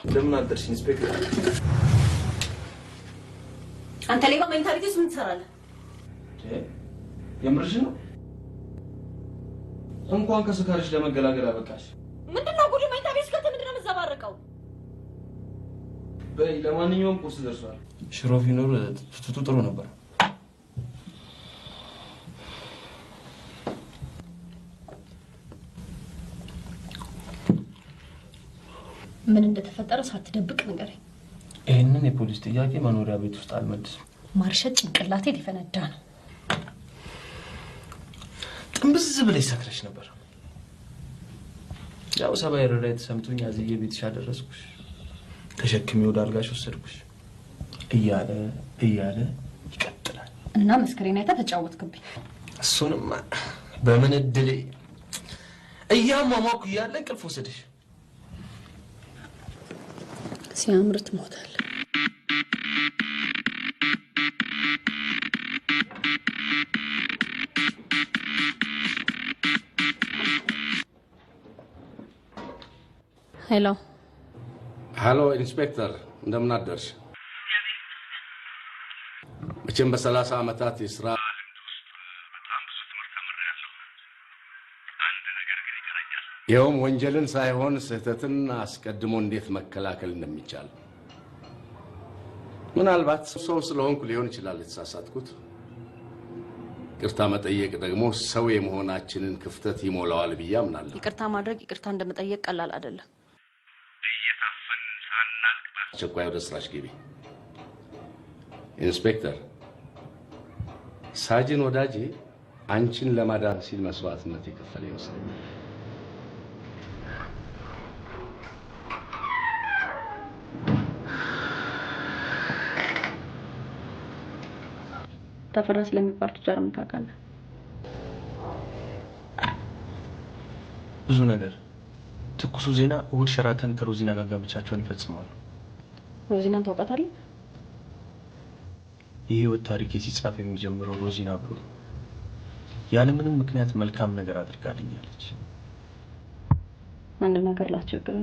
እንደምን አደርሽ ኢንስፔክተር? አንተ ሌባ መኝታ ቤት ውስጥ ምን ትሰራለህ? የምርሽ ነው? እንኳን ከስካርሽ ለመገላገል አበቃሽ። ምንድነው ጉድ? መኝታ ቤት ውስጥ ምንድነው የምትዘባረቀው? በይ ለማንኛውም ቁርስ ደርሷል። ሽሮ ቢኖር ፍትቱ ጥሩ ነበር። ምን እንደተፈጠረ ሳትደብቅ ንገረኝ። ይሄንን የፖሊስ ጥያቄ መኖሪያ ቤት ውስጥ አልመልስም። ማርሸት ጭንቅላቴ ሊፈነዳ ነው። ጥንብዝ ብለሽ ሰክረሽ ነበር። ያው ሰባይ ረዳይ ተሰምቶኝ አዝዬ ቤትሽ አደረስኩሽ። ተሸክሜ ወደ አልጋሽ ወሰድኩሽ። እያለ ይቀጥላል። እና መስከሬን አይተህ ተጫወትክብኝ። እሱንማ በምን እድሌ እያሟሟኩ እያለ እንቅልፍ ወሰደሽ። ሲያምር ትሞታለህ። ሄሎ ኢንስፔክተር፣ እንደምን አደርሽ? መቼም በ30 ዓመታት የሥራ ልምድ ውስጥ በጣም ብዙ ትምህርት ተምሬያለሁ። አንድ ነገር ግን ይቀረኛል። ይኸውም ወንጀልን ሳይሆን ስህተትን አስቀድሞ እንዴት መከላከል እንደሚቻል። ምናልባት ሰው ስለሆንኩ ሊሆን ይችላል የተሳሳትኩት። ይቅርታ መጠየቅ ደግሞ ሰው የመሆናችንን ክፍተት ይሞላዋል ብዬ አምናለሁ። ይቅርታ ማድረግ ይቅርታ እንደመጠየቅ ቀላል አይደለም። እየታፈን ሳናልቅ በአስቸኳይ ወደ ስራሽ ግቢ። ኢንስፔክተር፣ ሳጅን ወዳጄ አንቺን ለማዳን ሲል መስዋዕትነት የከፈለ ይመስለኛል። ተፈራ ስለሚባል ቱጃር ምን ታውቃለህ? ብዙ ነገር። ትኩሱ ዜና እሑድ ሸራተን ከሮዚና ጋር ጋብቻቸውን ይፈጽማሉ። ሮዚናን ታውቃታለህ? የህይወት ታሪክ ሲጻፍ የሚጀምረው ሮዚና ብሎ ያለምንም ምክንያት መልካም ነገር አድርጋልኛለች። አንድ ነገር ላስቸግር፣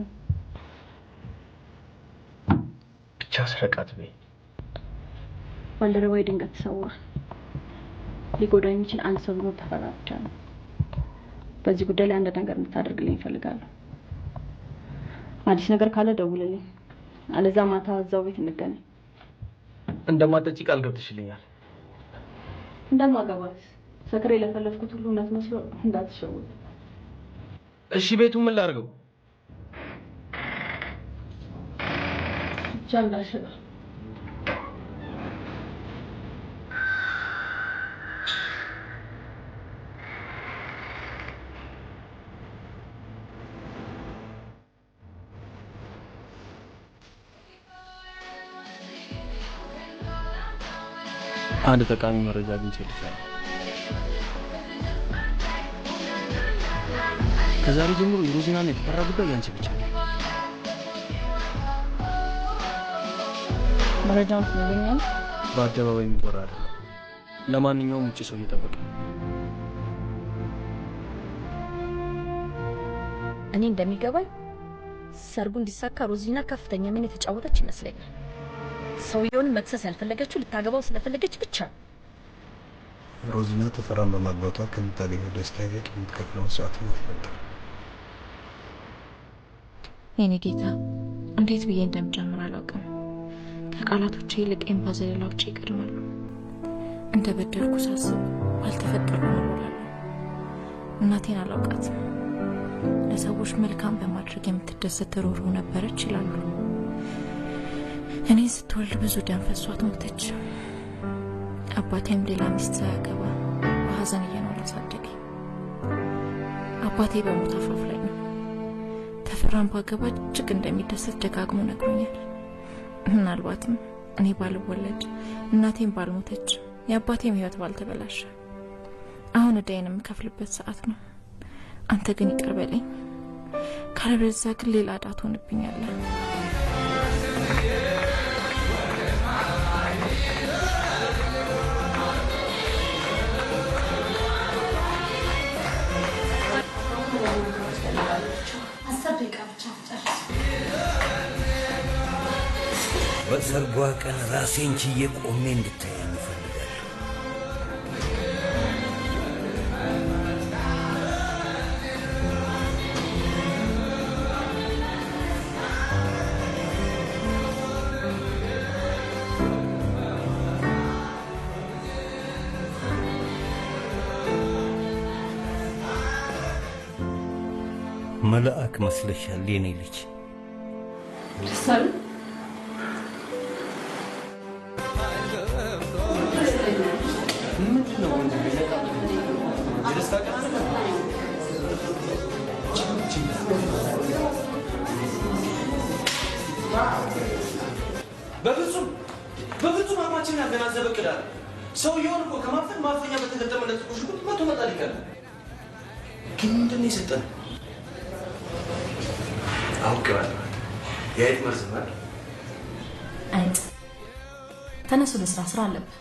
ብቻ ስረቃት በይ። ባልደረባዬ ድንገት ተሰውሯል። ሊጎዳ የሚችል አንድ ሰው ነው ተፈራ ብቻ ነው። በዚህ ጉዳይ ላይ አንድ ነገር እንድታደርግልኝ እፈልጋለሁ። አዲስ ነገር ካለ ደውልልኝ፣ አለዛ ማታ እዛው ቤት እንገናኝ። እንደማጠጪ ቃል ገብተሽልኛል። እንደማገባስ ሰክሬ ለፈለፍኩት ሁሉ እውነት መስሎ እንዳትሸውድ። እሺ ቤቱን ምን ላድርገው? ብቻ እንዳልሸጥ። አንድ ጠቃሚ መረጃ አግኝቼልሻለሁ። ከዛሬ ጀምሮ የሮዚናና የተፈራ ጉዳይ ያንቺ ብቻ ነው። መረጃውን ትነግረኛለህ? በአደባባይ የሚወራ አይደለም። ለማንኛውም ውጭ ሰው እየጠበቀ እኔ እንደሚገባኝ ሰርጉ እንዲሳካ ሮዚና ከፍተኛ ሚና የተጫወተች ይመስለኛል። ሰውየውን መክሰስ ያልፈለገችው ልታገባው ስለፈለገች ብቻ። ሮዚና ተፈራን በማግባቷ ከምታገኘው ደስታ ይልቅ የምትከፍለው መስዋዕትነት ይበልጣል። የኔ ጌታ እንዴት ብዬ እንደምጀምር አላውቅም። ከቃላቶቼ ይልቅ የባዘሌላዎቼ ይቀድማሉ። እንደ በደልኩ ሳስብ ባልተፈጠርኩ ኖሮ እላለሁ። እናቴን አላውቃትም። ለሰዎች መልካም በማድረግ የምትደሰት ሩህሩህ ነበረች ይላሉ። እኔ ስትወልድ ብዙ ደም ፈሷት ሞተች። አባቴም ሌላ ሚስት ሳያገባ በሀዘን እየኖረ አሳደገኝ። አባቴ በሞት አፋፍ ላይ ነው። ተፈራን ባገባ እጅግ እንደሚደሰት ደጋግሞ ነግሮኛል። ምናልባትም እኔ ባልወለድ እናቴም ባልሞተች የአባቴም ህይወት ባልተበላሸ። አሁን እዳዬን የምከፍልበት ሰዓት ነው። አንተ ግን ይቅር በለኝ፣ ካለበለዚያ ግን ሌላ ዕዳ ትሆንብኛለህ። በሰርጓ ቀን ራሴን ችዬ ቆሜ እንድታየኝ እፈልጋለሁ። መልአክ መስለሻል የኔ ልጅ። ሰል በፍጹም አማችን ያገናዘበ ቅዳል ሰውየውን እኮ ከማፈን ማፈኛ በተገጠመለት ቁሽቁጥ መቶ መጣል ይቀር። ግን ምንድን ነው የሰጠን? አውቀዋለሁ። የአይጥ መርዝ ማለት አይጥ። ተነሱ ለስራ፣ ስራ አለብህ።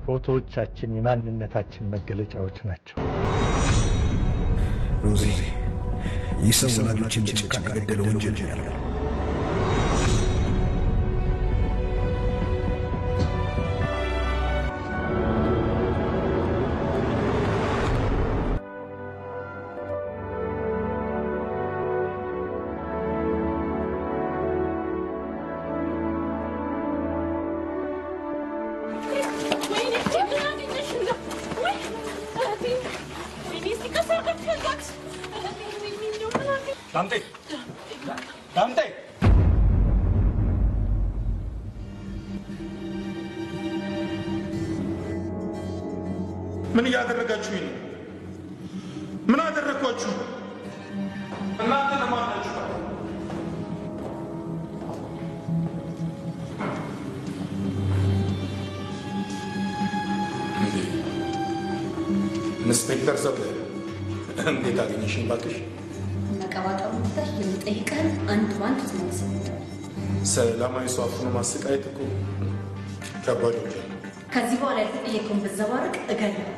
ፎቶዎቻችን የማንነታችን መገለጫዎች ናቸው። ሮዚ፣ ይህ ሰው ወላጆችን በጭካኔ የገደለ ወንጀል ነው። ዳምጤ ምን እያደረጋችሁኝ ነው? ምን አደረኳችሁ? እናንተ ለማን ናችሁ? ኢንስፔክተር ዘውዴ እንዴት አገኘሽኝ? እባክሽ መቀባጠሩ ብታይ የሚጠይቀን አንድ ባንድ ትመልስልኝ። ሰላማዊ ሰው አፍኖ ማሰቃየት እኮ ከባድ ወንጀል ነው። ከዚህ በኋላ የተጠየቀውን ብዘባርቅ እገላለሁ።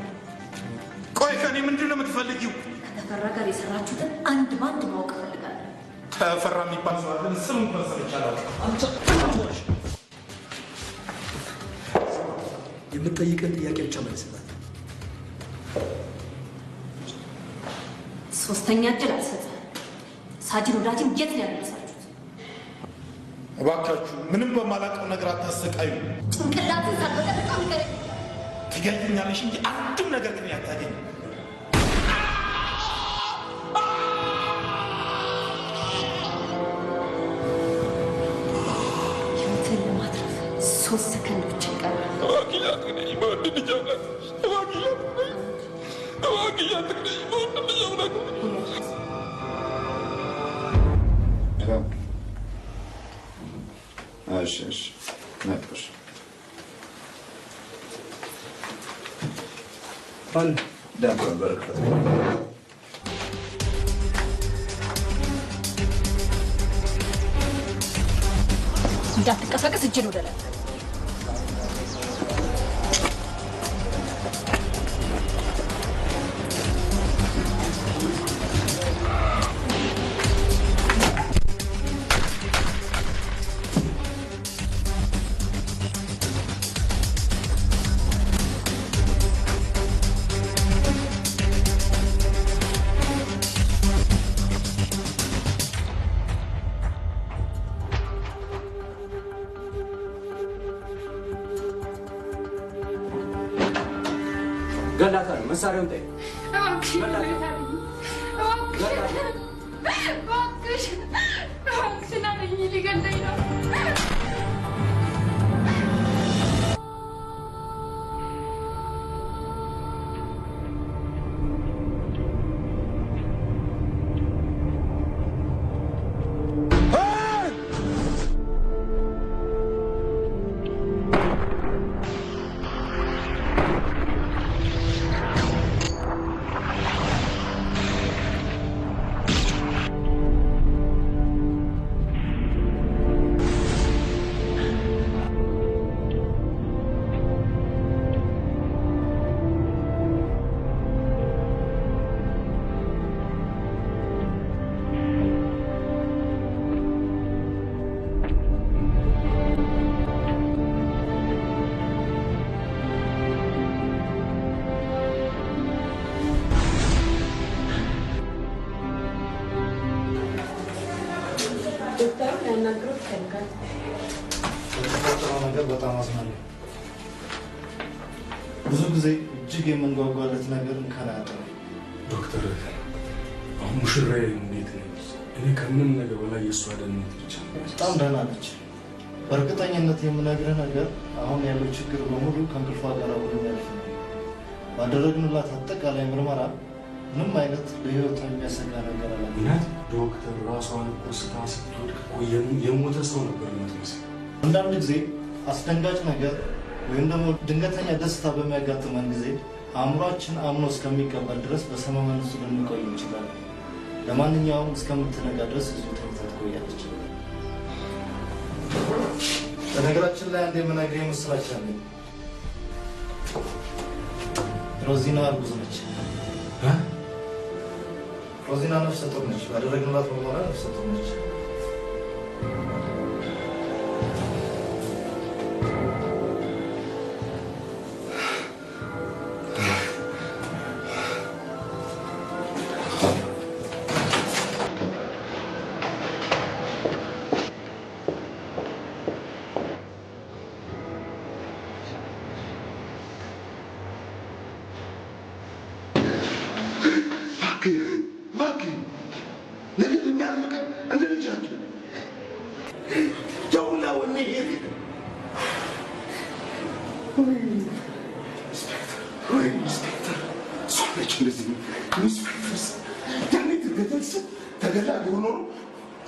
ቆይ ከኔ ምንድን ነው የምትፈልጊው? ከተፈራ ጋር የሰራችሁትን አንድ ባንድ ማወቅ እፈልጋለሁ። ተፈራ የሚባል ሰው አለ? ስም እንኳን ሰምቼ አላውቅም። የምትጠይቀን ጥያቄ ብቻ መልስላት። ሶስተኛ እድል አልሰጥም። ሳጅን ወዳጅም የት ነው ያደረሳችሁት? እባካችሁ ምንም በማላውቀው ነገር አታሰቃዩ። ጭንቅላትን ሳልበላ በጣም ይቀር ትገኛለሽ እንጂ አንድም ነገር ግን ያታገኝ። ህይወትን ለማትረፍ 3 ሰከንድ ብቻ ይቀራል። እሺ ነበር ዳክተር በረከት እንዳትቀሳቀስ እጅን ወደ ላይ ገላታል። መሳሪያውን ጠይቅ። ሊገለኝ ነው። ሊያናግሩት ይፈልጋል። ስለተፈጠረው ነገር በጣም አዝናለሁ። ብዙ ጊዜ እጅግ የምንጓጓለት ነገር እንከን አያጣም። ዶክተር አሁን ሙሽራዬ እንዴት ነች? እኔ ከምንም ነገር በላይ የእሷ ደህንነት ብቻ ነው። በጣም ደህና ነች። በእርግጠኝነት የምነግርህ ነገር አሁን ያለው ችግር በሙሉ ከእንቅልፏ ጋር አብሮ የሚያልፍ ነው። ባደረግንላት አጠቃላይ ምርመራ ምንም አይነት ለህይወቷ የሚያሰጋ ነገር አለ። እውነት ዶክተር ራሷን እኮ ስታ ስትወድቅ እኮ የሞተ ሰው ነበር የምትመስለው። አንዳንድ ጊዜ አስደንጋጭ ነገር ወይም ደግሞ ድንገተኛ ደስታ በሚያጋጥመን ጊዜ አእምሯችን አምኖ እስከሚቀበል ድረስ በሰመመን ውስጥ ልንቆይ እንችላለን። ለማንኛውም እስከምትነጋ ድረስ እዚሁ ተኝታ ትቆያለች። በነገራችን ላይ አንድ የምነግርህ የምስራች አለኝ። ሮዚና እርጉዝ ነች። ሮዚና ነፍሰ ጡር ነች። ባደረግንላት ምርመራ ነፍሰ ጡር ነች።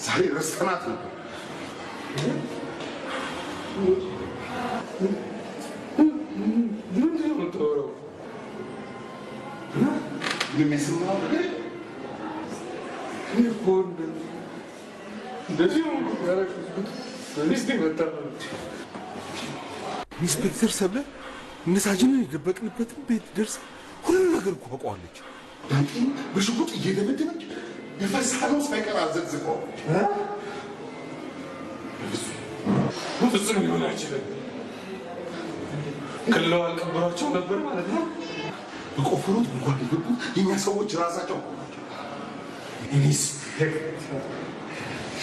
ዛሬ ረስተናት ነው። ምንድን ነው የምታወራው? ምንም የሰማኸው ነገር የለም? እኔ እኮ እንደዚህ ነው ያደረግኩት። በሚስቴ መጣ ነው። ኢንስፔክተር ሰብለ እነሳጅንን የደበቅንበትን ቤት ደርስ ሁሉም ነገር እኮ አውቀዋለች። ዳንጤን በሽጉጥ እየደበደበች የፈሳነው ሳይቀር አዘግዝቀው በፍጹም ሊሆን አይችልም። ክለው አልቀበሯቸው ነበር ማለት ነው። በቆፈሩት እንኳን ይገቡ የኛ ሰዎች ራሳቸው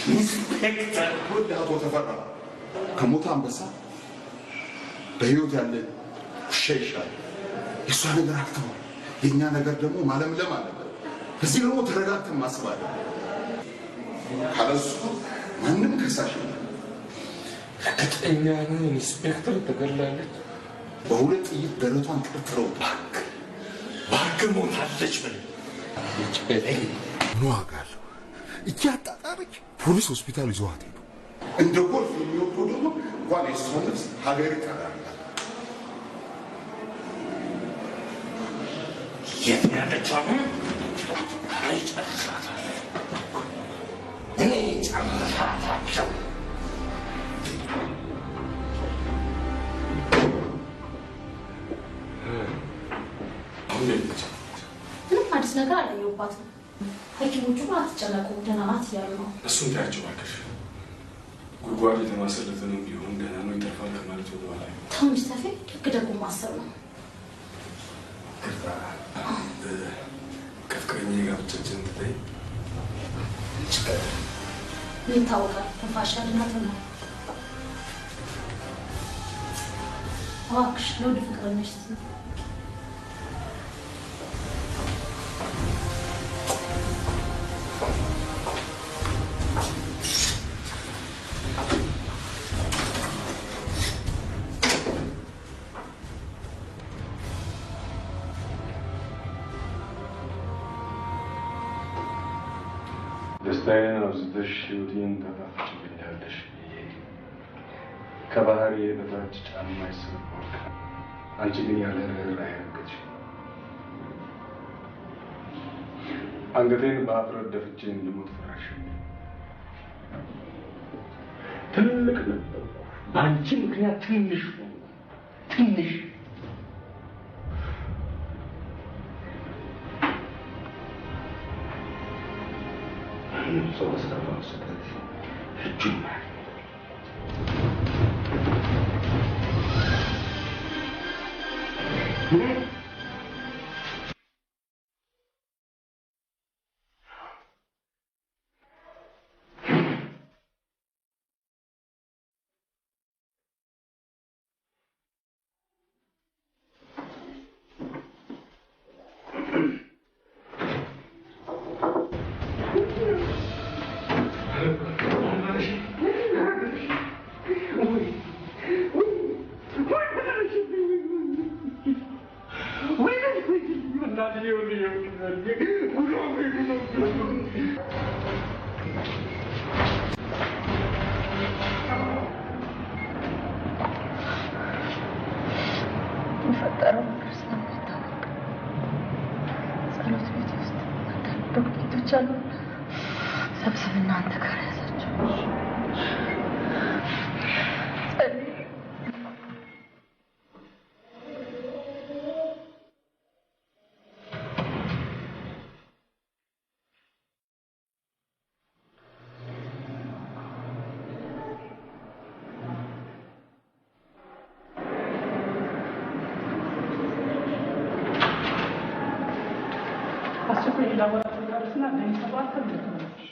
ኢንስፔክተር ወደ አቶ ተፈራ ከሞተ አንበሳ በህይወት ያለ ውሻ ይሻላል። የእሷ ነገር አክተዋል፣ የእኛ ነገር ደግሞ ማለምለም አለበት። እዚህ ደግሞ ተረጋግተን ማሰብ አለብን። ካለሱ ማንም ከሳሽ እርግጠኛ ነህ ኢንስፔክተር ተገላለች? በሁለት ጥይት ደረቷን ቀርጥረው ባክ ሞታለች በለኝ። ምን ዋጋ አለው? እያጣጣረች ፖሊስ ሆስፒታል ይዘዋት ሄዱ። እንደ ጎርፍ የሚወዱ ደግሞ እንኳን የእሷን ነፍስ ሀገር ይጠራል። የት ነው ያለችው? እኔ ጨርሳታቸው። ምንም አዲስ ነገር አላየሁባትም። ሐኪሞቹ አትጨነቁ ደህና ናት እያሉ ነው። እሱን ታያቸው እባክሽ። ጉድጓድ የተማሰለተ ነው ቢሆን ደህና ነው ይተርፋል ከማለት ወደ ኋላ ትንሽ ተፌ ደግ ደጉ ማሰብ ነው። ከፍቅረኛዬ ጋር ብቻችንን ትተይ ምን ታወቃል? ትንፋሽ ያድናት ነው። እባክሽ ለውድ ፍቅረኛሽ ስትይ ደስታዬን አብዝተሽ ሕይወቴን ታጣፍጭብኛለሽ። ከባህሪዬ በታች ጫማ ይሰብሯል። አንቺ ግን ያለ ርኅራኄ ረገጥሽ። አንገቴን በአፍረት ደፍቼ እንድሞት ፈራሽ። ትልቅ ነበርኩ፣ በአንቺ ምክንያት ትንሽ ሆንኩ። ትንሽ ሰው በሰራው ስህተት እጁን የፈጠረው ነገር ስለማይታወቅ ጸሎት ቤት ውስጥ አንዳንድ ዶክመንቶች አሉ። ሰብስብና አንተ ጋር ያዛቸው። አስቸኳይ ላቦራቶሪ ደረስና ለሚሰባት ተብለሽ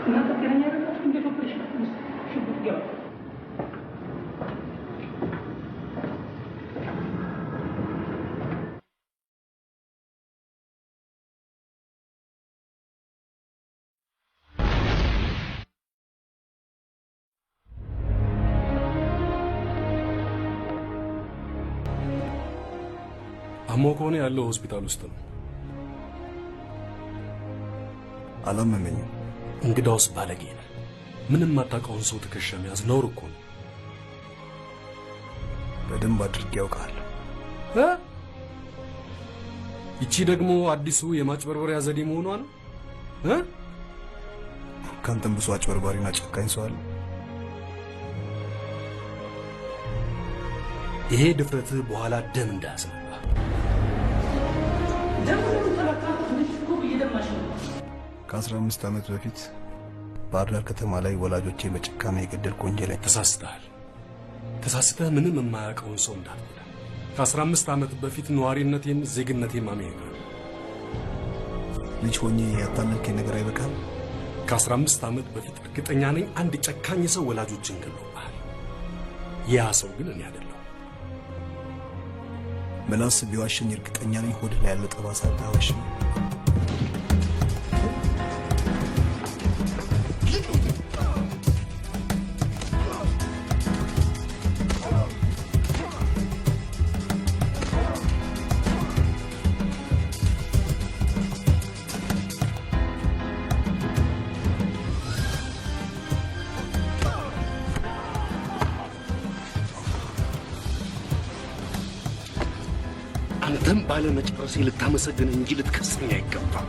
እናንተ ጤነኛ አይደላችሁ? እንዴት ኦፕሬሽን ሽጉጥ ገባ? አሞ ከሆነ ያለው ሆስፒታል ውስጥ ነው። አላመመኝም። እንግዳውስ ባለጌ ነህ። ምንም ማታውቀውን ሰው ትከሻ መያዝ ነውር እኮ ነው። በደንብ አድርጌ ያውቃለሁ። ይቺ ደግሞ አዲሱ የማጭበርበሪያ ዘዴ መሆኗ ነው። ካንተም ብሶ አጭበርባሪና ጨካኝ ሰው አለ። ይሄ ድፍረትህ በኋላ ደም እንዳያስነባ። ከ15 ዓመት በፊት ባህር ዳር ከተማ ላይ ወላጆቼ በጭካኔ የገደልኩ ወንጀለኛ። ተሳስተህ ምንም የማያውቀውን ሰው እንዳትጎዳ። ከ15 ዓመት በፊት ነዋሪነቴም ዜግነቴም አሜሪካ። ልጅ ሆኜ ያታለልከኝ ነገር አይበቃም? ከ15 ዓመት በፊት እርግጠኛ ነኝ አንድ ጨካኝ ሰው ወላጆችን ገድሎብሃል። ያ ሰው ግን እኔ አይደለሁም። ምላስ ቢዋሽኝ እርግጠኛ ነኝ ሆድ ላይ ያለው ጠባሳ አታዋሽኝ። አንተም ባለመጨረሴ ልታመሰግን እንጂ ልትከሰኝ አይገባም።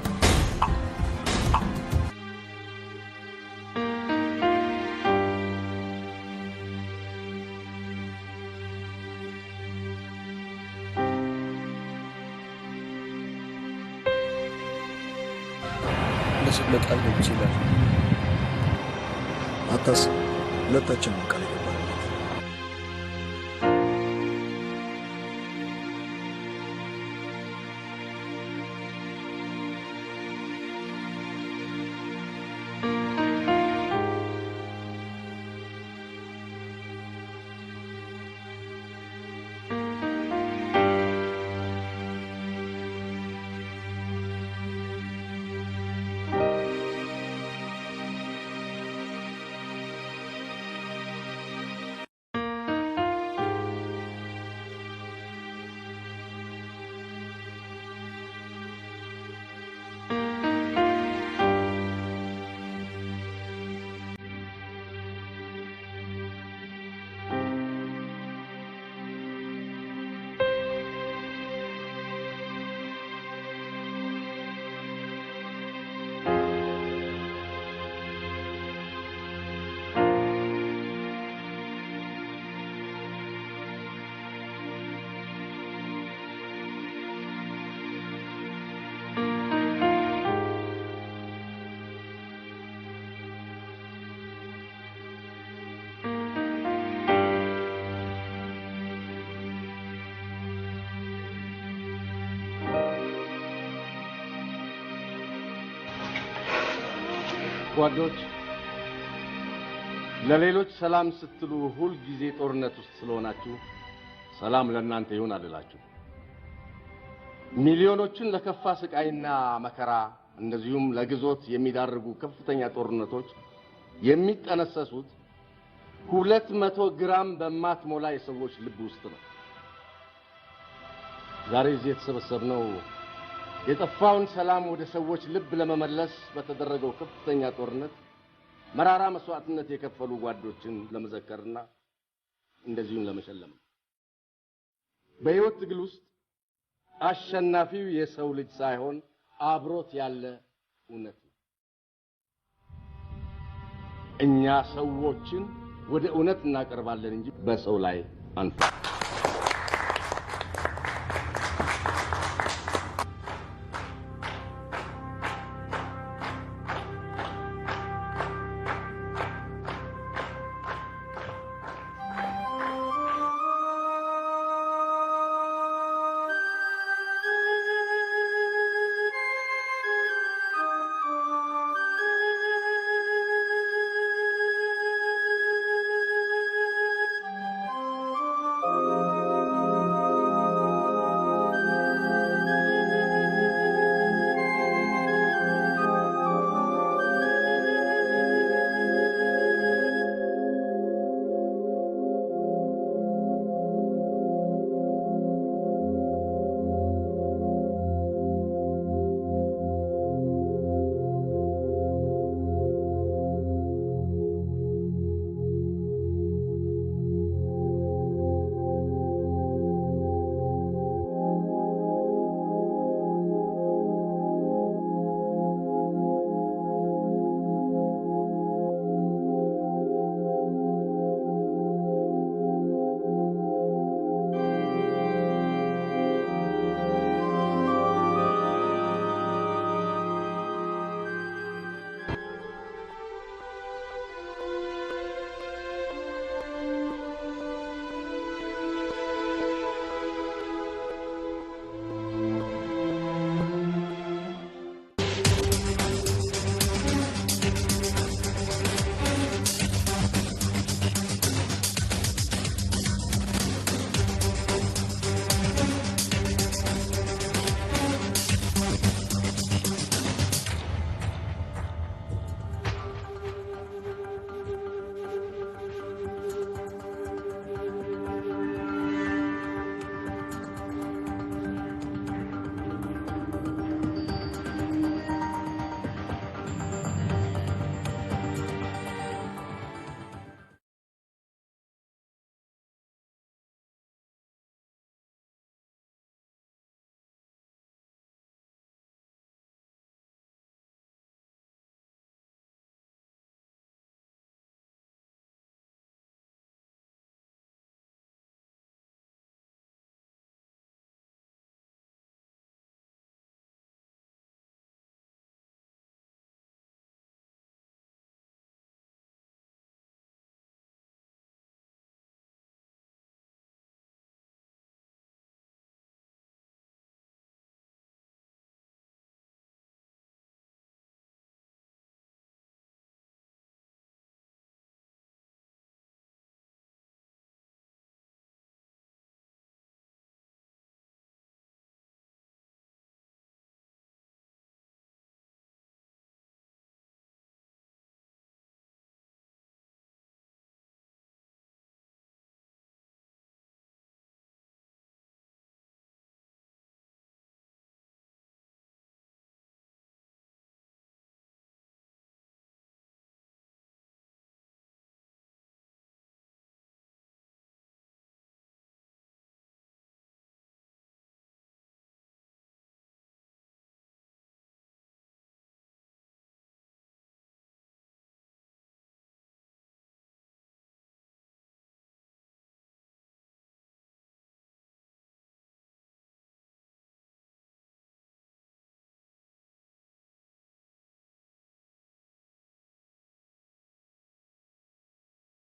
ለቃል ገብቼ ይላል። አታስብ፣ ሁለታችንም ቃል ገባን። ጓዶች ለሌሎች ሰላም ስትሉ ሁል ጊዜ ጦርነት ውስጥ ስለሆናችሁ ሰላም ለእናንተ ይሁን አልላችሁ። ሚሊዮኖችን ለከፋ ስቃይና መከራ እንደዚሁም ለግዞት የሚዳርጉ ከፍተኛ ጦርነቶች የሚጠነሰሱት 200 ግራም በማትሞላ የሰዎች ልብ ውስጥ ነው። ዛሬ እዚህ የተሰበሰብነው የጠፋውን ሰላም ወደ ሰዎች ልብ ለመመለስ በተደረገው ከፍተኛ ጦርነት መራራ መስዋዕትነት የከፈሉ ጓዶችን ለመዘከርና እንደዚሁም ለመሸለም። በሕይወት ትግል ውስጥ አሸናፊው የሰው ልጅ ሳይሆን አብሮት ያለ እውነት ነው። እኛ ሰዎችን ወደ እውነት እናቀርባለን እንጂ በሰው ላይ አንፈ